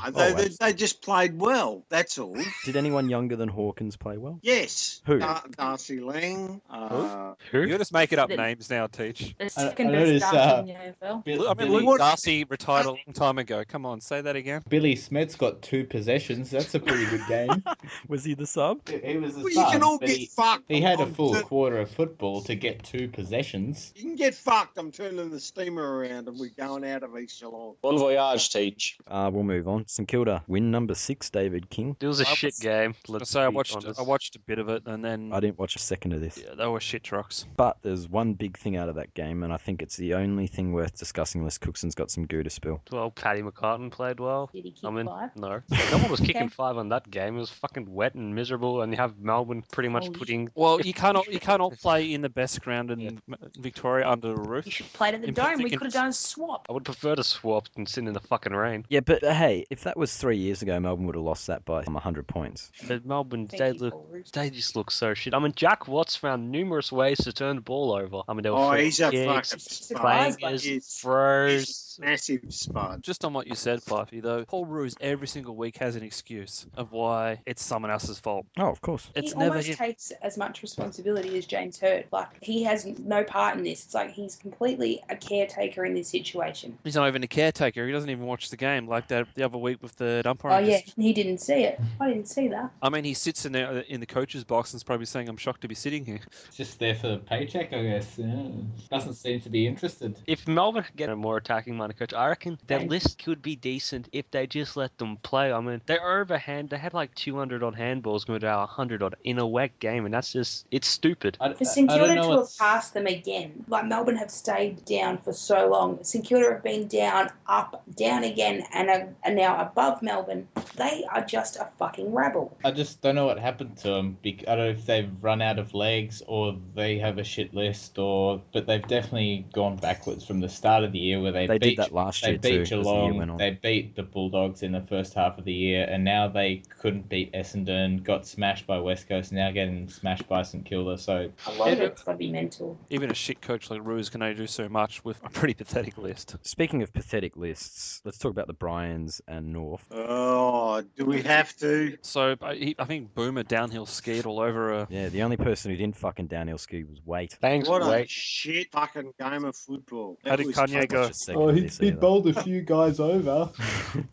they just played well. That's all. Did anyone younger than Hawkins play well? Yes. Who? Darcy Lang. Who? You're just making up names now, Teach. The second best Darcy in the AFL. I mean, look, Darcy retired a long time ago. Come on, say that again. Billy Smith's got 2 possessions. That's a pretty good game. Was he the sub? He was the sub. You can all get fucked. He had a full quarter of football to get 2 possessions. You can get fucked. I'm turning the steamer around and we're going out of East Geelong. Bon voyage, Teach. We'll move on. St Kilda win number 6, David King. It was a shit game. I watched a bit of it and then I didn't watch a second of this. Yeah, they were shit trucks. But there's one big thing out of that game, and I think it's the only thing worth discussing unless Cooksen's got some goo to spill. Well, Paddy McCartan played well. Did he kick 5? No. No one was kicking 5 on that game. It was fucking wet and miserable, and you have Melbourne pretty much putting. Well, you can't all play in the best ground in Victoria under a roof. You should have played at the Dome. We could have done a swap. I would prefer to swap than sit in the fucking rain. Yeah, but hey, if that was 3 years ago, Melbourne would have lost that by 100 points. But Melbourne, they just look so shit. I mean, Jack Watts found numerous ways to turn the ball over. I mean, there were he's a fucking spud. throws. Massive spud. Just on what you said, Fluffy, though, Paul Roos every single week has an excuse of why it's someone else's fault. Oh, of course. He almost takes as much responsibility as James Hurd. Like, he has no part in this. It's like he's completely a caretaker in this situation. He's not even a caretaker. He doesn't even watch the game like that the other week with the umpire. Oh, yeah. He didn't see it. I didn't see that. I mean, he sits in there in the coach's box and is probably saying, I'm shocked to be sitting here. Just there for the paycheck, I guess. Yeah. Doesn't seem to be interested. If Melbourne get a more attacking minded coach, I reckon their list could would be decent if they just let them play. I mean, they had like 200 on handballs going to 100 on in a wet game, and that's just, it's stupid. For St Kilda to have passed them again, like Melbourne have stayed down for so long, St Kilda have been down, up, down again, and are now above Melbourne. They are just a fucking rabble. I just don't know what happened to them. I don't know if they've run out of legs or they have a shit list, but they've definitely gone backwards from the start of the year where they beat, did that last year they beat too, Geelong, they beat the Bulldogs in the first half of the year, and now they couldn't beat Essendon, got smashed by West Coast, now getting smashed by St Kilda. So a lot of it's got to be mental. Even a shit coach like Ruse can only do so much with a pretty pathetic list. Speaking of pathetic lists, let's talk about the Bryans and North. Oh, do we have to? So I think Boomer downhill skied all over. Yeah, the only person who didn't fucking downhill ski was Wait. Thanks, What Wait. a shit fucking game of football. How did Kanye go? Oh, he bowled a few guys over.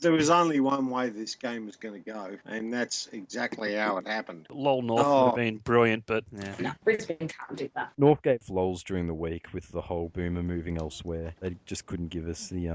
There was only one way this game was going to go, and that's exactly how it happened. Lol North would have been brilliant, but yeah. No, Brisbane can't do that. North gave lols during the week with the whole Boomer moving elsewhere. They just couldn't give us the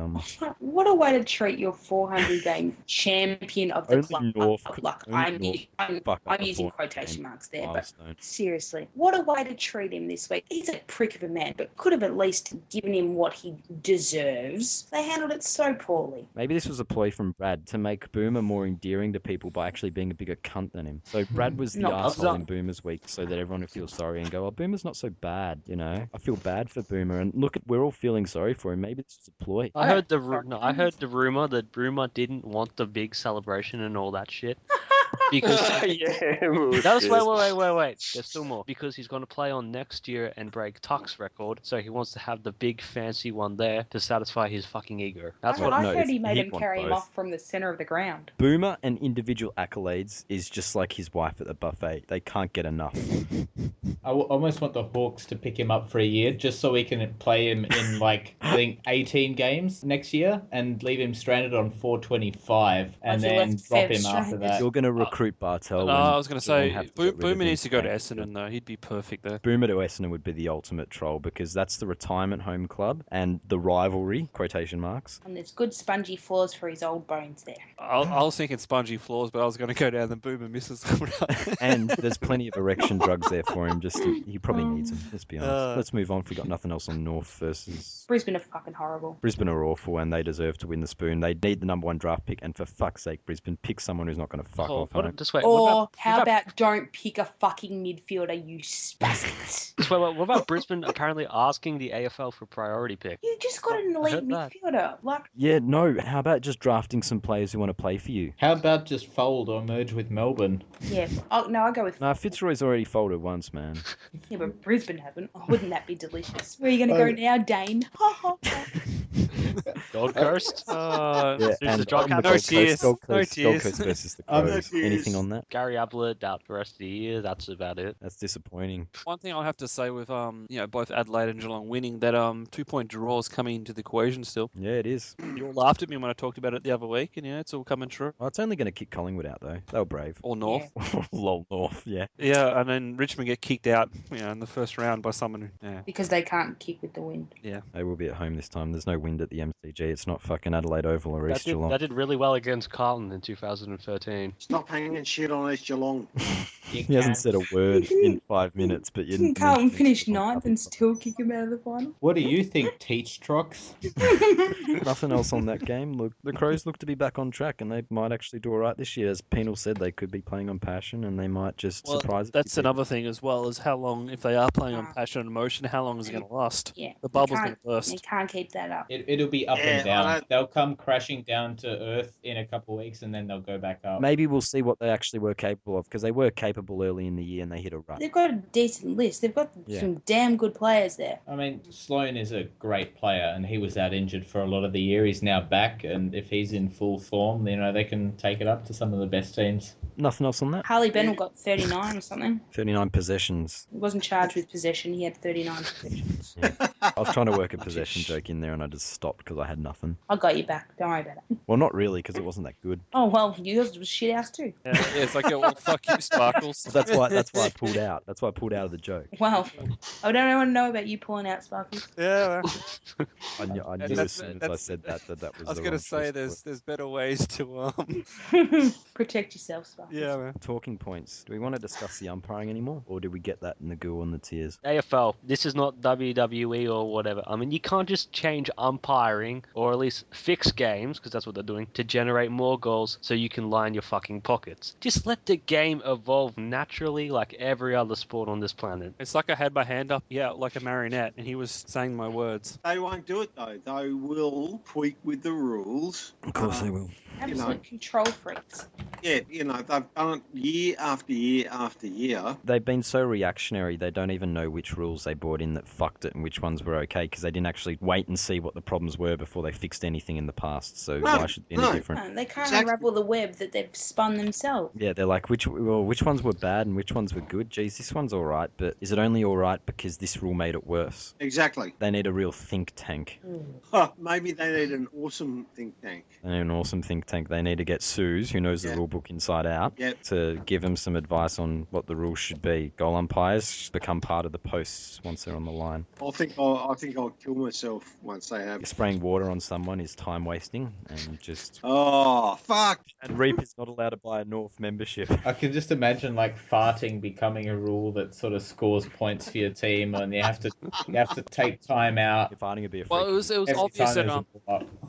What a way to treat your 400 game champion of the Only club. North I'm fuck up the using 400 quotation game marks there, milestone. but seriously, what a way to treat him this week. He's a prick of a man, but could have at least given him what he deserves. They handled it so poorly. Maybe this was a ploy from Brad to make Boomer more endearing to people by actually being a bigger cunt than him. So Brad was the arsehole in Boomer's week so that everyone would feel sorry and go, oh, Boomer's not so bad, you know? I feel bad for Boomer, and look, we're all feeling sorry for him. Maybe this was a ploy. I heard the rumor that Boomer didn't want the big celebration and all that shit. Because wait. There's still more. Because he's going to play on next year and break Tuck's record, so he wants to have the big fancy one there to satisfy his fucking ego. That's what I heard he made him carry him off from the centre of the ground. Boomer and individual accolades is just like his wife at the buffet. They can't get enough. I almost want the Hawks to pick him up for a year just so we can play him in, like, I think 18 games next year and leave him stranded on 425 and then drop him after that. You're going to recruit Bartel. I was going to say, Boomer needs to go to Essendon, though. He'd be perfect there. Boomer to Essendon would be the ultimate troll because that's the retirement home club and the rivalry, quotation marks. And there's good spongy floors for his old bones there. I was thinking spongy floors, but I was going to go down the Boomer misses. And there's plenty of erection drugs there for him. Just he probably needs them, let's be honest. Let's move on if we got nothing else on North versus... Brisbane are fucking horrible. Brisbane are awful and they deserve to win the spoon. They need the number one draft pick, and for fuck's sake, Brisbane, pick someone who's not going to fuck off. How about don't pick a fucking midfielder, you spastics? What about Brisbane apparently asking the AFL for priority pick? You just got an elite midfielder. Yeah, no, how about just drafting some players who want to play for you? How about just fold or merge with Melbourne? Yeah, I'll go with... No, Fitzroy's already folded once, man. Yeah, but Brisbane haven't. Oh, wouldn't that be delicious? Where are you going to go now, Dane? Gold Coast? And no tears. Gold Coast versus the Crows. Anything on that? Gary Ablett out the rest of the year. That's about it. That's disappointing. One thing I'll have to say with both Adelaide and Geelong winning, that 2-point draw is coming into the equation still. Yeah, it is. You all laughed at me when I talked about it the other week, and it's all coming true. Well, it's only going to kick Collingwood out though. They were brave. Or North. Yeah. Lol, North. Yeah. Yeah, and then Richmond get kicked out, in the first round by someone. Because they can't kick with the wind. Yeah. They will be at home this time. There's no wind at the MCG. It's not fucking Adelaide Oval or East Geelong. That did really well against Carlton in 2013. Stop hanging shit on East Geelong. He hasn't said a word in 5 minutes, but you didn't. Carlton finished 9th and still kick him out of the final. What do you think, Teach Trucks? Nothing else on that game. Look, the Crows look to be back on track, and they might actually do all right this year. As Penal said, they could be playing on passion, and they might just surprise. That's another thing as well, is how long, if they are playing on passion and emotion, how long is it going to last? Yeah, the bubble's going to burst. They can't keep that up. It'll be up and down. They'll come crashing down to earth in a couple of weeks, and then they'll go back up. Maybe we'll see what they actually were capable of, because they were capable early in the year, and they hit a rut. They've got a decent list. They've got some damn good players there. I mean, Sloan is a great player, and he was out injured for a lot of the year. He's now back, and if he's in full form, they can take it up to some of the best teams. Nothing else on that? Harley Bennell got 39 or something. 39 possessions. He wasn't charged with possession. He had 39 possessions. Yeah. I was trying to work a possession joke in there, and I just stopped because I had nothing. I got you back. Don't worry about it. Well, not really, because it wasn't that good. Oh, well, yours was shit house too. Yeah, it's like, well, fuck you, Sparkles. That's why I pulled out. That's why I pulled out of the joke. Well, I don't want to know about you pulling out Sparkles. Yeah, I knew as soon as I said that was. I was going to say there's better ways to protect yourself, Sparkles. Yeah, man. Talking points. Do we want to discuss the umpiring anymore, or do we get that in the ghoul and the tears? AFL, this is not WWE or whatever. I mean, you can't just change umpiring, or at least fix games, because that's what they're doing, to generate more goals so you can line your fucking pockets. Just let the game evolve naturally like every other sport on this planet. It's like I had my hand up, like a marionette, and he was saying my words. They won't do it, though. They will tweak with the rules. Of course they will. Absolute control freaks. Yeah, they've done it year after year after year. They've been so reactionary, they don't even know which rules they brought in that fucked it and which ones were okay, because they didn't actually wait and see what the problems were before they fixed anything in the past. So why should it be any different? No, they can't unravel the web that they've spun themselves. Yeah, they're like, which ones were bad and which ones were good? Geez, this one's all right, but is it only all right because this rule made it worse? Exactly. They need a real think tank. Maybe they need an awesome think tank. They need an awesome think tank. They need to get Suze, who knows the rule book inside out, to give them some advice on what the rules should be. Goal umpires become part of the posts once they're on the line. I think I'll kill myself once they have. Spraying water on someone is time wasting, and just oh fuck. And Reap is not allowed to buy a North membership. I can just imagine like farting becoming a rule that sort of scores points for your team, and you have to take time out. If farting would be a well, it was obvious that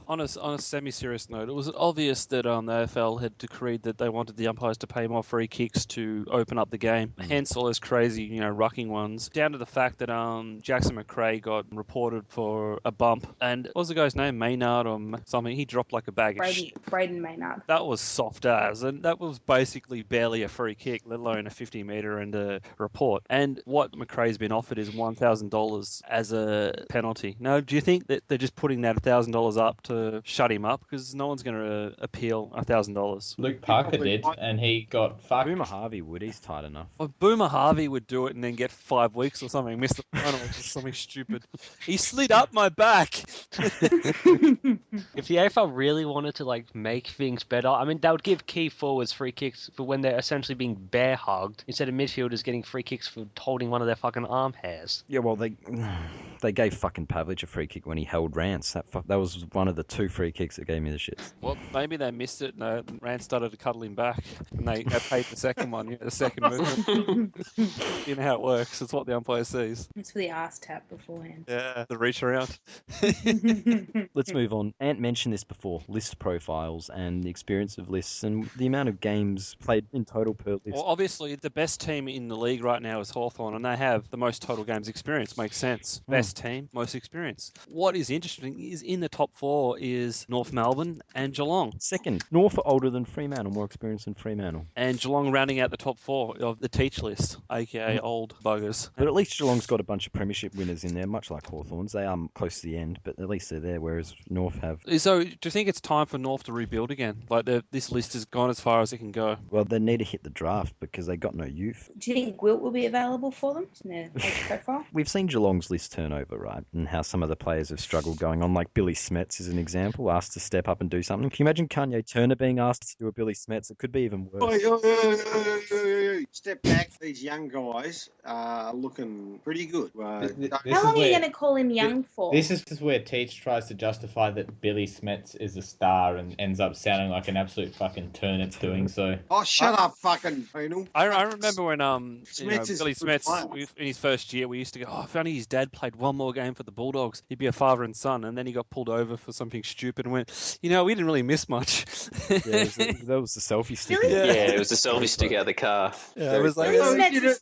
on a semi-serious note, it was obvious that the AFL had decreed that they wanted the umpires to pay more free kicks to open up the game. Hence all those crazy, rucking ones. Down to the fact that Jackson McRae got reported for a bump, and what was the guy's name? Maynard or something? He dropped like a bag of shit. Braden Maynard. That was soft as, and that was basically barely a free kick, let alone a 50-metre and a report. And what McRae's been offered is $1,000 as a penalty. Now, do you think that they're just putting that $1,000 up to shut him up? Because no one's going to appeal $1,000. Luke Parker did, and he got fucked. Boomer Harvey would. He's tight enough. Well, Boomer Harvey would do it and then get 5 weeks or something, miss the final or something stupid. He slid up my back. If the AFL really wanted to make things better, I mean, they would give key forwards free kicks for when they're essentially being bear hugged, instead of midfielders getting free kicks for holding one of their fucking arm hairs. Yeah, well, they gave fucking Pavlich a free kick when he held Rance. That was one of the 2 free kicks that gave me the shits. Well, maybe they missed it and Rance started to cuddle him back, and they paid the second one, the second movement. You know how it works. It's what the umpire sees. It's for the arse tap beforehand. Yeah, the reach around. Let's move on. Ant mentioned this before, list profiles and the experience of lists and the amount of games played in total per list. Well, obviously, the best team in the league right now is Hawthorn, and they have the most total games experience. Makes sense. Best team, most experience. What is interesting is in the top 4 is North Melbourne and Geelong. Second, North are older than Fremantle, more experienced than Fremantle. And Geelong rounding out the top 4 of the teach list, aka old buggers. But at least Geelong's got a bunch of premiership winners in there, much like Hawthorn's. They are close to the end, but at least they're there, whereas North have... So, do you think it's time for North to rebuild again? This list has gone as far as it can go. Well, they need to hit the draft because they got no youth. Do you think Wilt will be available for them in their age profile? We've seen Geelong's list turnover, right? And how some of the players have struggled going on, like Billy Smets is an example, asked to step up and do something. Can you imagine Kanye Turner being asked to do a Billy Smets? It could be even worse. Step back. These young guys are looking pretty good. How long are you going to call him young for? This is where Teach tries to justify that Billy Smets is a star and ends up sounding like an absolute fucking turnip doing so. Oh, shut up, fucking Penal. I remember when Billy Smets, in his first year, we used to go, if only his dad played one more game for the Bulldogs, he'd be a father and son. And then he got pulled over for something stupid and went, we didn't really miss much. Yeah, that was the selfie stick. Yeah, it was the selfie stick out of the car. Yeah, it was like...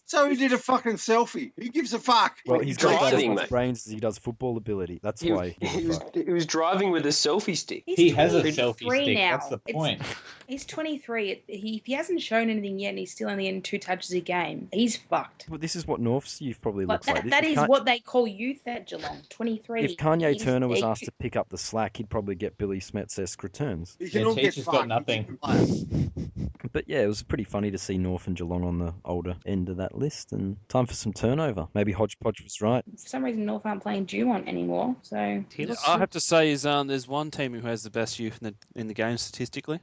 So he did a fucking selfie. Who gives a fuck? Well, he's got driving, as brains as he does football ability. That's why he was driving with a selfie stick. He has a selfie stick. Now. That's the point. He's 23. If he hasn't shown anything yet and he's still only in 2 touches a game, he's fucked. Well, this is what North's youth probably looks like. That is what they call youth at Geelong. 23. If Kanye Turner was asked to pick up the slack, he'd probably get Billy Smets-esque returns. He can all get got nothing. But yeah, it was pretty funny to see North and Geelong on the older end of that list, and time for some turnover. Maybe Hodgepodge was right. For some reason, North aren't playing Dumont anymore, so... Yeah, I have to say there's one team who has the best youth in the game statistically.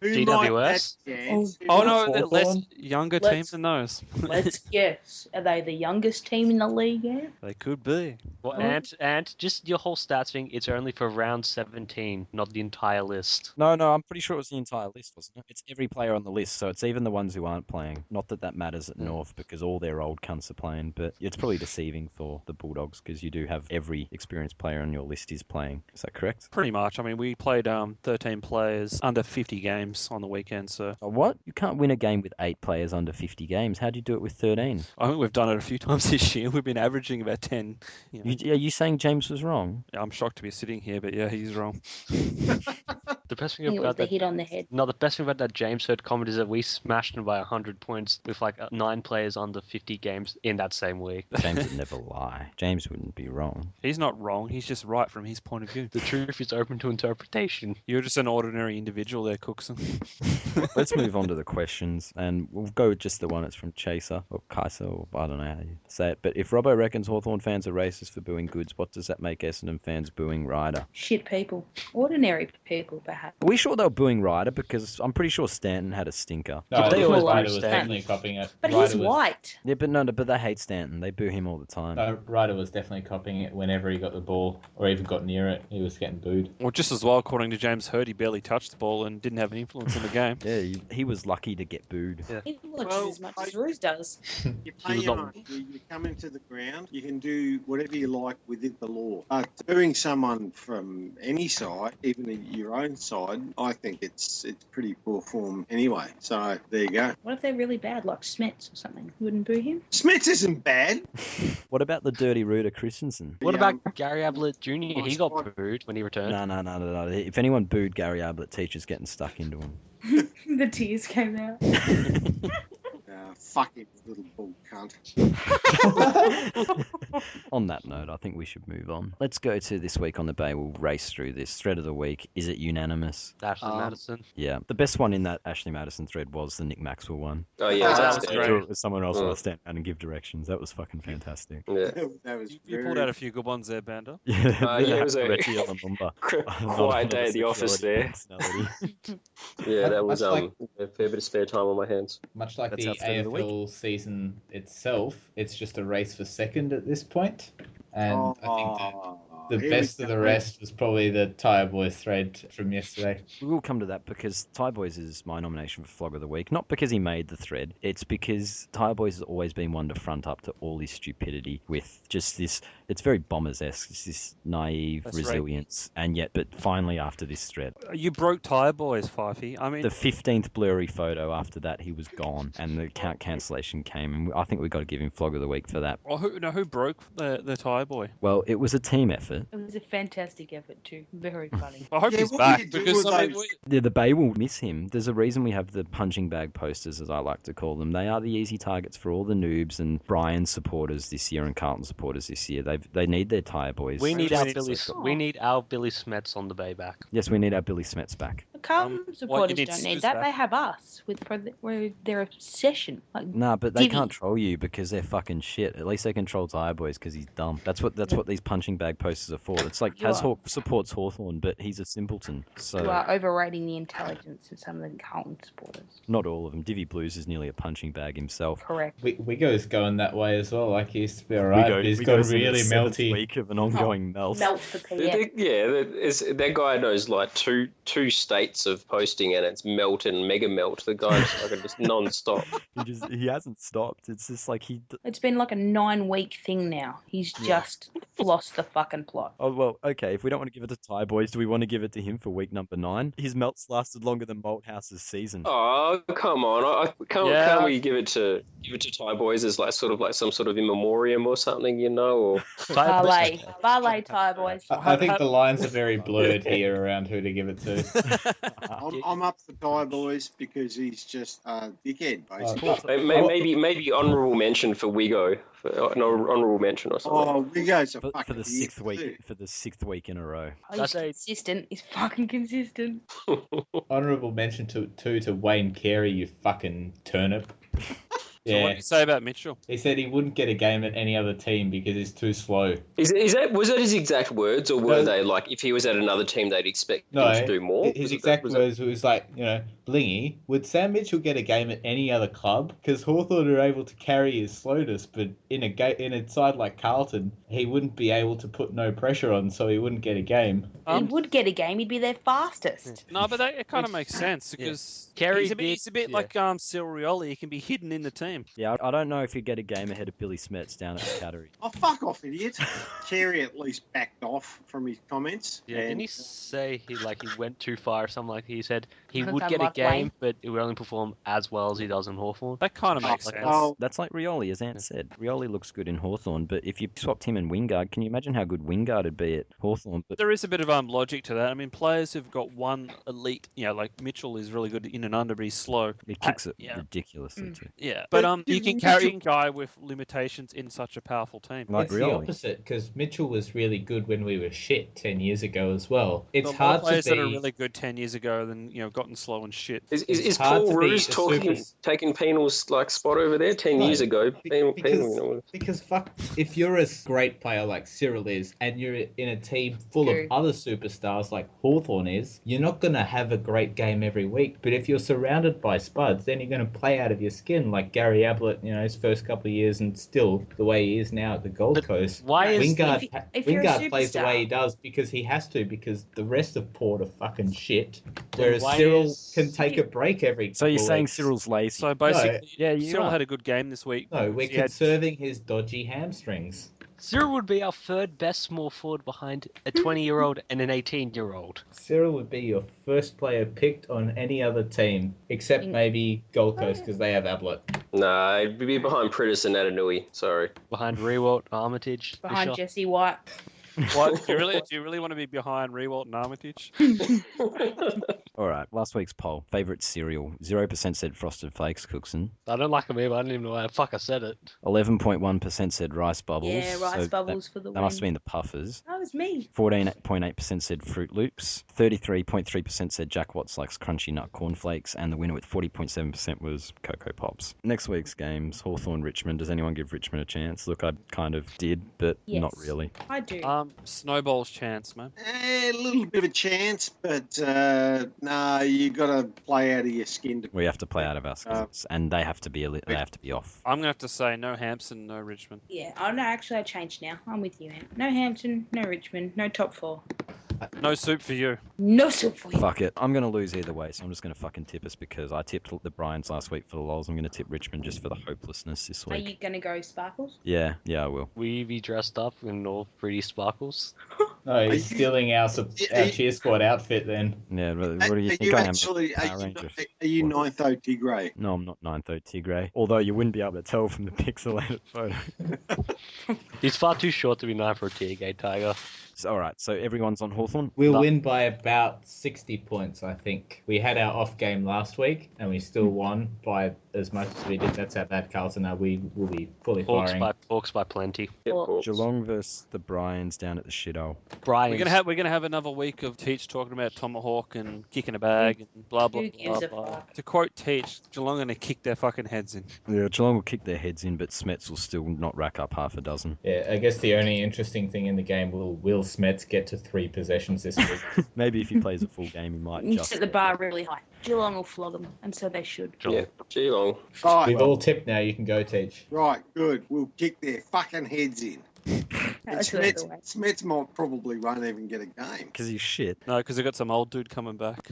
GWS? Oh no, they're less younger teams than those. Let's guess. Are they the youngest team in the league? Yeah? They could be. Well, and just your whole stats thing, it's only for round 17, not the entire list. No, I'm pretty sure it was the entire list, wasn't it? It's every player on the list, so it's even the ones who aren't playing. Not that matters at North, because all their old cunts are playing, but it's probably deceiving for the Bulldogs, because you do have every experienced player on your list is playing. Is that correct? Pretty much. I mean, we played 13 players under 50 games on the weekend, so... What? You can't win a game with 8 players under 50 games. How'd you do it with 13? I think we've done it a few times this year. We've been averaging about 10. You know. Are you saying James was wrong? Yeah, I'm shocked to be sitting here, but yeah, he's wrong. The best thing I think it was about the that... hit on the head. No, the best thing about that James Hurd comment is that we smashed him by 100 points with like 9 players under 50 games in that same week. James would never lie. James wouldn't be wrong. He's not wrong. He's just right from his point of view. The truth is open to interpretation. You're just an ordinary individual there, Cooksen. Let's move on to the questions, and we'll go with just the one that's from Chaser, or Kaiser, or I don't know how you say it. But if Robbo reckons Hawthorn fans are racist for booing Goods, what does that make Essendon fans booing Ryder? Shit people. Ordinary people, perhaps. Are we sure they were booing Ryder? Because I'm pretty sure Stanton had a stinker. No, They always Ryder boo was Stanton. definitely copying it. But Ryder he's was, white. Yeah, but they hate Stanton. They boo him all the time. No, Ryder was definitely copying it whenever he got the ball or even got near it. He was getting booed. Well, just as well, according to James Hurd, he barely touched the ball and didn't have an influence in the game. Yeah, he was lucky to get booed. Yeah. He looks as much as Ruse does. You play your own. You come into the ground, you can do whatever you like within the law. But booing someone from any side, even your own side, I think it's pretty poor form anyway. So there you go. What if they're really bad, like Smets or something? You wouldn't boo him? Smets isn't bad. What about the dirty Rooter Christensen? What Yeah, about Gary Ablett Jr.? He got booed when he returned. No. If anyone booed Gary Ablett, teachers getting stuck into him. The tears came out. Fuck him, little bull cunt. On that note, I think we should move on. Let's go to This Week on the Bay. We'll race through this. Thread of the week. Is it unanimous? Ashley Madison. Yeah. The best one in that Ashley Madison thread was the Nick Maxwell one. Oh yeah, that that's was great. great. Someone else will stand down and give directions. That was fucking fantastic. Yeah. That was You pulled out a few good ones there, Banda. Yeah, Yeah, it was a Reggie Lumumba. quiet day at the office there. Yeah, that was Much a fair bit of spare time on my hands. Much like That's the our thread of the week. AFL season itself, it's just a race for second at this point. And I think the best of the rest was probably the Tyre Boys thread from yesterday. We will come to that because Ty Boys is my nomination for Flog of the Week. Not because he made the thread. It's because Ty Boys has always been one to front up to all his stupidity with just this. It's very Bombers-esque. It's this naive That's resilience. Right. And yet, but finally after this thread. You broke Tyre Boys, Fifey. I mean, The 15th blurry photo after that, he was gone. And the cancellation came. And I think we've got to give him Flog of the Week for that. well, who broke the Tyre Boy? Well, it was a team effort. It was a fantastic effort too. Very funny. I hope Yeah, he's what back do you do because with I mean, those- The Bay will miss him. There's a reason we have the punching bag posters, as I like to call them. They are the easy targets for all the noobs and Brian supporters this year and Carlton supporters this year. They need their Tyre Boys. We need our Billy. Oh. We need our Billy Smets on the Bay back. Yes, we need our Billy Smets back. The Carlton you supporters need don't Suze need that. back. They have us with their obsession. Like, Nah, but they Divvy. can't troll you because they're fucking shit. At least they can troll Tyre Boys because he's dumb. That's what these punching bag posters are for. It's like You Kaz are. Hawk supports Hawthorn, but he's a simpleton. you So are overrating the intelligence of some of the Carlton supporters. not all of them. Divvy Blues is nearly a punching bag himself. Correct. Wigo's going that way as well. Like he used to be alright, but he's got really melty. Week of an ongoing melt. Melt the PM. Yeah, that guy knows like two states of posting, and it's melt and mega melt. The guy's like just non-stop. He hasn't stopped. It's just like It's been like a 9-week thing now. He's just lost the fucking plot. Oh, well, okay. If we don't want to give it to Ty Boys, do we want to give it to him for week number 9? His melts lasted longer than Malthouse's season. Oh, come on! Can't we give it to Thai Boys as like sort of like some sort of in memoriam or something, you know? Or Ballet Tyre Boys. I think the lines are very blurred here around who to give it to. I'm up for Ty, boys, because he's just a dickhead, basically. Maybe honourable mention for Wigo, for an honourable mention or something. Oh, Wigo's a for fucking the sixth week for the sixth week in a row. Oh, he's consistent. He's fucking consistent. Honourable mention to Wayne Carey, you fucking turnip. So what do you say about Mitchell? He said he wouldn't get a game at any other team because he's too slow. Was that his exact words, or were they like if he was at another team they'd expect him to do more? His exact words was like, Blingy, would Sam Mitchell get a game at any other club? Because Hawthorn are able to carry his slowness, but in a side like Carlton, he wouldn't be able to put no pressure on, so he wouldn't get a game. He would get a game. He'd be their fastest. No, but it kind of makes sense because he's a bit like Cyril Rioli. He can be hidden in the team. Yeah, I don't know if he'd get a game ahead of Billy Smets down at the Cattery. Oh, fuck off, idiot. Carey at least backed off from his comments. Yeah, didn't he say he went too far or something? Like he said he would get a game, but he would only perform as well as he does in Hawthorn. That kind of makes sense. That's like Rioli, as Ant said. Rioli looks good in Hawthorn, but if you swapped him and Wingard, can you imagine how good Wingard would be at Hawthorn? But there is a bit of logic to that. I mean, players who've got one elite, like Mitchell is really good in and under, but he's slow. He kicks it ridiculously too. Yeah, but you can carry a guy with limitations in such a powerful team. Like it's the opposite, because Mitchell was really good when we were shit 10 years ago as well. It's hard players to be... that are really good 10 years ago than gotten slow and shit. Is Paul Roos taking Penal's spot over there 10 years ago? Because fuck, if you're a great player like Cyril is, and you're in a team full of other superstars like Hawthorn is, you're not going to have a great game every week. But if you're surrounded by spuds, then you're going to play out of your skin like Gary Ablett, his first couple of years, and still the way he is now at the Gold Coast. Why is Wingard plays the way he does because he has to, because the rest of Port are fucking shit. Whereas Cyril can take a break every. So you're saying Cyril's lazy? So basically, Cyril had a good game this week. No, we're conserving his dodgy hamstrings. Cyril would be our third best small forward behind a 20-year-old and an 18-year-old. Cyril would be your first player picked on any other team, except maybe Gold Coast, because they have Ablett. Nah, he'd be behind Pritis and Atanui. Sorry. Behind Rewalt, Armitage. Behind Jesse White. What, do you really want to be behind Rewalt and Armitage? All right, last week's poll. Favourite cereal. 0% said Frosted Flakes, Cooksen. I don't like them either. I didn't even know why the fuck I said it. 11.1% said Rice Bubbles. Yeah, Rice Bubbles for the win. That must have been the Puffers. That was me. 14.8% said Fruit Loops. 33.3% said Jack Watts likes Crunchy Nut Cornflakes. And the winner with 40.7% was Cocoa Pops. Next week's games, Hawthorn, Richmond. Does anyone give Richmond a chance? Look, I kind of did, but not really. I do. Snowball's chance, man. A little bit of a chance, but nah, you got to play out of your skin. We have to play out of our skins, and they have to be off. I'm gonna have to say no Hampson, no Richmond. Yeah. Oh no, actually I changed now. I'm with you, man. No Hampton, no Richmond, no top four. No soup for you. No soup for you. Fuck it. I'm going to lose either way, so I'm just going to fucking tip us because I tipped the Bryans last week for the lols. I'm going to tip Richmond just for the hopelessness this week. Are you going to go Sparkles? Yeah, I will. Will you be dressed up in all pretty sparkles? No, he's stealing our cheer squad outfit then. Yeah, what do you think I am? Are you 9th Tigray? No, I'm not 9th Tigray. Although you wouldn't be able to tell from the pixelated photo. He's far too short to be known for a Tigray Tiger. All right, so everyone's on Hawthorn? We'll win by about 60 points, I think. We had our off game last week, and we still won by as much as we did. That's how bad Carlton are. We will be fully firing. Hawks by plenty. Geelong versus the Bryans down at the shithole. Bryans. We're gonna have another week of Teach talking about Tomahawk and kicking a bag and blah blah blah. To quote Teach, Geelong gonna kick their fucking heads in. Yeah, Geelong will kick their heads in, but Smets will still not rack up half a dozen. Yeah, I guess the only interesting thing in the game will Smets get to 3 possessions this week. Maybe if he plays a full game, he might just set the bar really high. Geelong will flog them, and so they should. Yeah, Geelong. Right. We've all tipped now. You can go, Teach. Right, good. We'll kick their fucking heads in. Smets might probably won't even get a game. Because he's shit. No, because they've got some old dude coming back.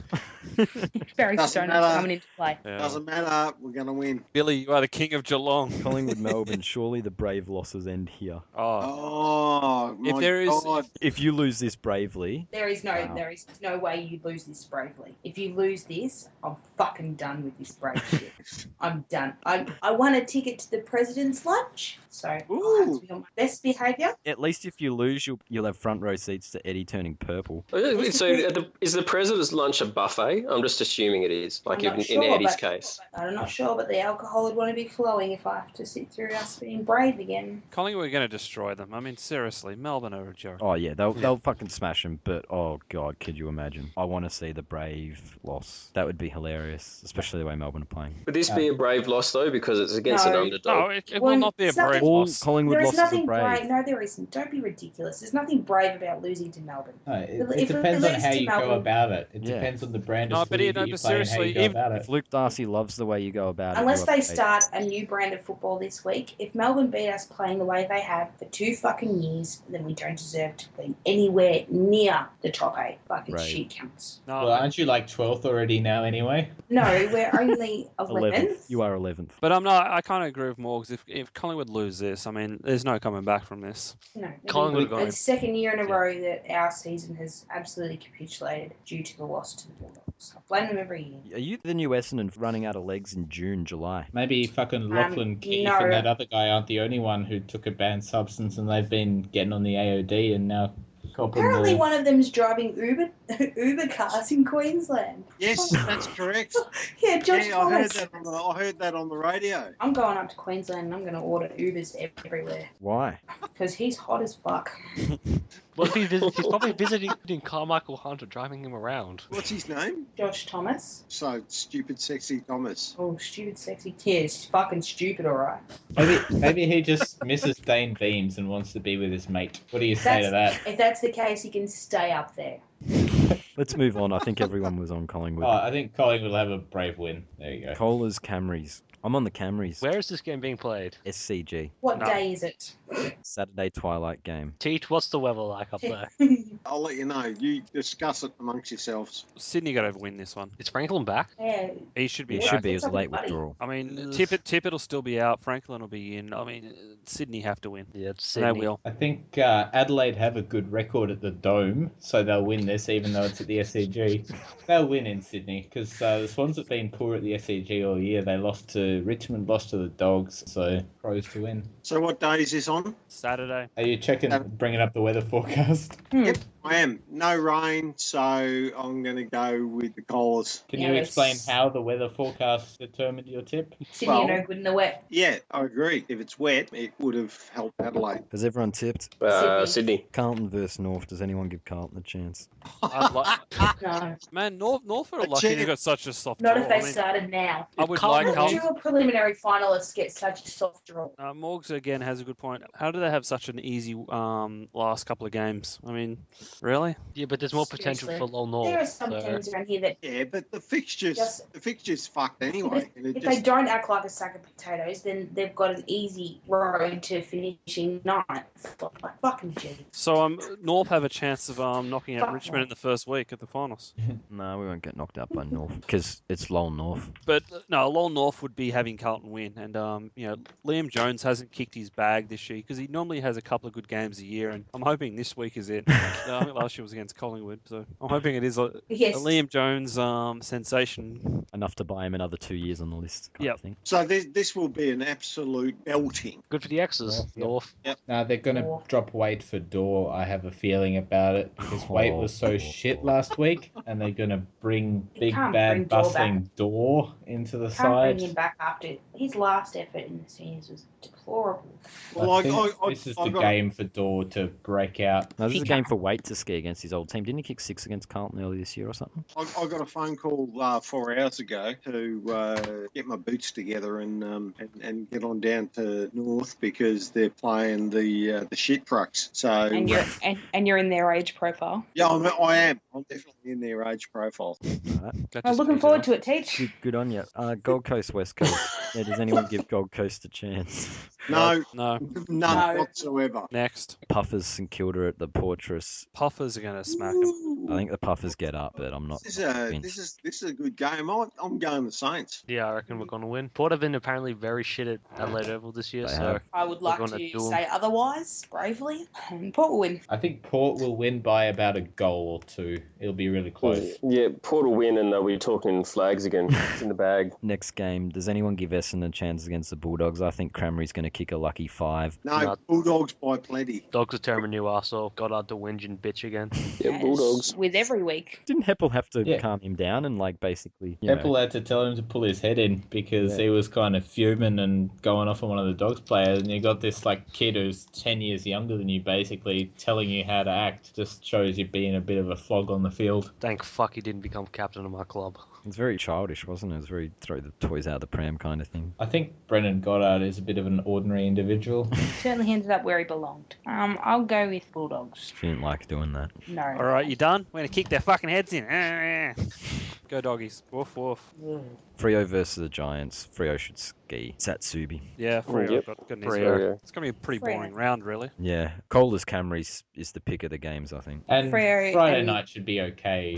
Barry Stoner's coming into play. Yeah. Doesn't matter. We're going to win. Billy, you are the king of Geelong. Collingwood, Melbourne. Surely the brave losses end here. Oh my God. If you lose this bravely, there is no way you lose this bravely. If you lose this, I'm fucking done with this brave shit. I'm done. I won a ticket to the president's lunch, so I have to be on my best behaviour. Let least if you lose, you'll have front row seats to Eddie turning purple. So is the president's lunch a buffet? I'm just assuming it is, like in Eddie's case. I'm not sure, but the alcohol would want to be flowing if I have to sit through us being brave again. Collingwood are going to destroy them. I mean, seriously, Melbourne are a joke. Oh yeah, they'll fucking smash them. But oh god, could you imagine? I want to see the Brave loss. That would be hilarious, especially the way Melbourne are playing. Would this be a Brave loss though, because it's against an underdog? No, it will not be a Brave loss. Collingwood losses are Brave. No, there isn't. Don't be ridiculous. There's nothing brave about losing to Melbourne. No, it depends on how you go about it. It depends on the brand of footy that you play and how you go about it. If Luke Darcy loves the way you go about it... Unless they start a new brand of football this week, if Melbourne beat us playing the way they have for 2 fucking years, then we don't deserve to be anywhere near the top 8 fucking shit counts. No, well, aren't you like 12th already now anyway? No, we're only 11th. You are 11th. But I kind of agree with Morgs. If Collingwood lose this, I mean, there's no coming back from this. No. Collingwood It's the second year in a row that our season has absolutely capitulated due to the loss to the Bulldogs. I blame them every year. Are you the new Essendon running out of legs in June, July? Maybe fucking Lachlan Keith and that other guy aren't the only one who took a banned substance and they've been getting on the AOD and now... Apparently one of them is driving Uber cars in Queensland. Yes, that's correct. Yeah, Josh Thomas. I heard that on the radio. I'm going up to Queensland and I'm going to order Ubers everywhere. Why? Because he's hot as fuck. Well, he's probably visiting Carmichael Hunter, driving him around. What's his name? Josh Thomas. So, stupid, sexy Thomas. Oh, stupid, sexy. Yeah, he's fucking stupid, alright. Maybe he just misses Dane Beams and wants to be with his mate. What do you say to that? If that's the case, he can stay up there. Let's move on. I think everyone was on Collingwood. Oh, I think Collingwood will have a Brave win. There you go. Colas, Camrys. I'm on the Camrys. Where is this game being played? SCG. What day is it? Saturday twilight game. Teach, what's the weather like up there? I'll let you know. You discuss it amongst yourselves. Sydney got to win this one. Is Franklin back? Yeah. He should be It back. should be. It was a late withdrawal. I mean, Tippett will still be out. Franklin will be in. I mean, Sydney have to win. Yeah, it's And Sydney. they will. I think Adelaide have a good record at the Dome, so they'll win this even though it's at the SCG. They'll win in Sydney because the Swans have been poor at the SCG all year. They lost to Richmond, lost to the Dogs, so pros to win. So what day is this on? Saturday. Are you bringing up the weather forecast? Yep, I am. No rain, so I'm going to go with the Colas. Can you explain how the weather forecast determined your tip? Sydney are no good in the wet. Yeah, I agree. If it's wet, it would have helped Adelaide. Has everyone tipped? Sydney. Carlton versus North. Does anyone give Carlton a chance? No. Man, North are lucky they got such a soft Not draw. if they started now. I would like Carlton. Two preliminary finalists get such a soft draw. Morgs again has a good point. How do they have such an easy last couple of games? I mean, really? Yeah, but there's more potential for Lowell North. There are some teams around here that... Yeah, but the fixtures fucked anyway. If they don't act like a sack of potatoes, then they've got an easy road to finishing ninth. Like fucking G. So North have a chance of knocking out Richmond in the first week at the finals. No, we won't get knocked out by North because it's Lowell North. But no, Lowell North would be having Carlton win, and Liam Jones hasn't kicked his bag this year because he normally has a couple of good games a year, and I'm hoping this week is it. I think last year was against Collingwood, so I'm hoping it is a Liam Jones sensation. Enough to buy him another 2 years on the list. Yeah. So this will be an absolute belting. Good for the X's, North. Yep. No, they're going to drop weight for Dorr. I have a feeling about it because weight was so shit last week, and they're going to bring big, bad, bustling Dorr into the side. Bring him back after his last effort in the seniors was deplorable. I think this is the game for Dorr to break out. No, this is a game for Waite to ski against his old team. Didn't he kick 6 against Carlton earlier this year or something? I got a phone call 4 hours ago to get my boots together and get on down to North because they're playing the shit trucks. So and you're in their age profile. Yeah, I am. I'm definitely in their age profile. Right. I'm looking forward to it, Teach. Good on you. Gold Coast, West Coast. Does anyone give Gold Coast a chance? No. None whatsoever. Next. Puffers St Kilda at the Portress. Puffers are going to smack them. I think the Puffers get up, but I'm not. This is a good game. I'm going the Saints. Yeah, I reckon we're going to win. Port have been apparently very shit at Adelaide Oval this year, so I would like to say otherwise, bravely. Port will win. I think Port will win by about a goal or two. It'll be really close. Yeah, Port will win, and they'll be talking flags again. It's in the bag. Next game. Does anyone give Essendon chances against the Bulldogs. I think Cramry's going to kick a lucky 5. No, Bulldogs by plenty. Dogs are tearing new arsehole. Goddard to whinge and bitch again. Yeah, Bulldogs. With every week. Didn't Heppel have to calm him down and basically? Heppel had to tell him to pull his head in because he was kind of fuming and going off on one of the Dogs players, and you got this kid who's 10 years younger than you, basically telling you how to act. Just shows you being a bit of a flog on the field. Thank fuck he didn't become captain of my club. It's very childish, wasn't it? It was very throw the toys out of the pram kind of thing. I think Brendan Goddard is a bit of an ordinary individual. Certainly ended up where he belonged. I'll go with Bulldogs. She didn't like doing that. No. All right, you done? We're going to kick their fucking heads in. Go doggies. Woof, woof. Freo versus the Giants. Freo should ski. Satsubi. Yeah, Freo Yep. got an Freo, yeah. It's going to be a pretty boring round, really. Yeah. Coldest Camrys is the pick of the games, I think. And Freo Friday and- night should be okay.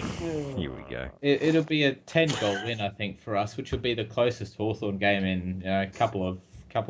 Here we go. It'll be a 10-goal win, I think, for us, which will be the closest Hawthorn game in a couple of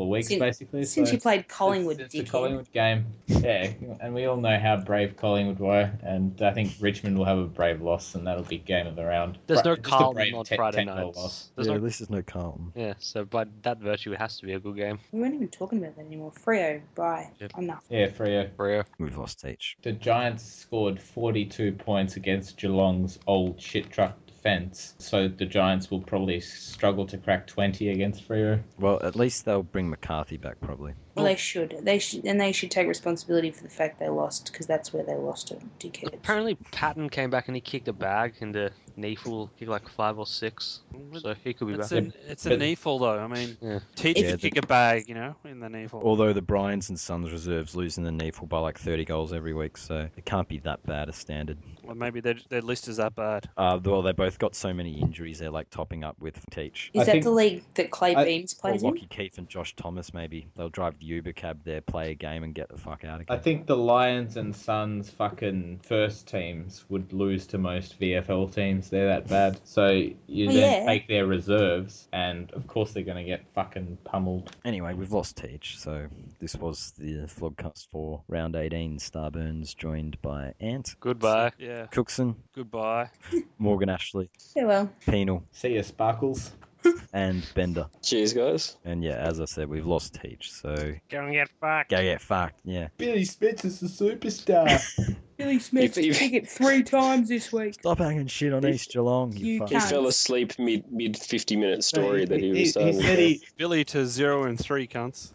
weeks, basically. Since you played Collingwood, It's the Collingwood game. Yeah, and we all know how brave Collingwood were, and I think Richmond will have a brave loss, and that'll be game of the round. There's no Just a Carlton brave on 10 Friday 10-goal nights. loss. There's Yeah, no... this is no Carlton. Yeah, so by that virtue, it has to be a good game. We weren't even talking about that anymore. Freo, bye. Yep. Enough. Yeah, Freo. Freo. We've lost Teach. The Giants scored 42 points against Geelong's old shit truck defence, so the Giants will probably struggle to crack 20 against Freo. Well, at least they'll bring McCarthy back, probably. Well, they should. They should take responsibility for the fact they lost, because that's where they lost to dickheads. Apparently, Patton came back and he kicked a bag, and the Neeful kicked like 5 or 6. So he could be back. It's a kneeful, though. I mean, Yeah. Teach Yeah, could kick a bag, in the kneeful. Although the Bryans and Sons reserves losing the Neefel by 30 goals every week, so it can't be that bad a standard. Well, maybe their list is that bad. Well, they both got so many injuries, they're topping up with Teach. Is I that think- the league that Clay Beams Or plays in? Lockie Keith and Josh Thomas, maybe. They'll drive the Uber cab there, play a game, and get the fuck out I again. think the Lions and Suns fucking first teams would lose to most VFL teams. They're that bad. So you then take their reserves, and of course they're going to get fucking pummeled. Anyway, we've lost Teach, so this was the Flogcast for round 18. Starburns joined by Ant, Goodbye. Yeah. Cooksen, Goodbye. Morgan Ashley, Yeah, well. Penal, See ya, Sparkles. and Bender. Cheers, guys. And yeah, as I said, we've lost Teach, so Go and get fucked. go get fucked, yeah. Billy Smith is the superstar. Billy Smith If- kick it 3 times this week. Stop hanging shit on East Geelong, you You fuck. He can't. fell asleep mid 50-minute story that he was he saying. said he Billy to 0 and 3, cunts.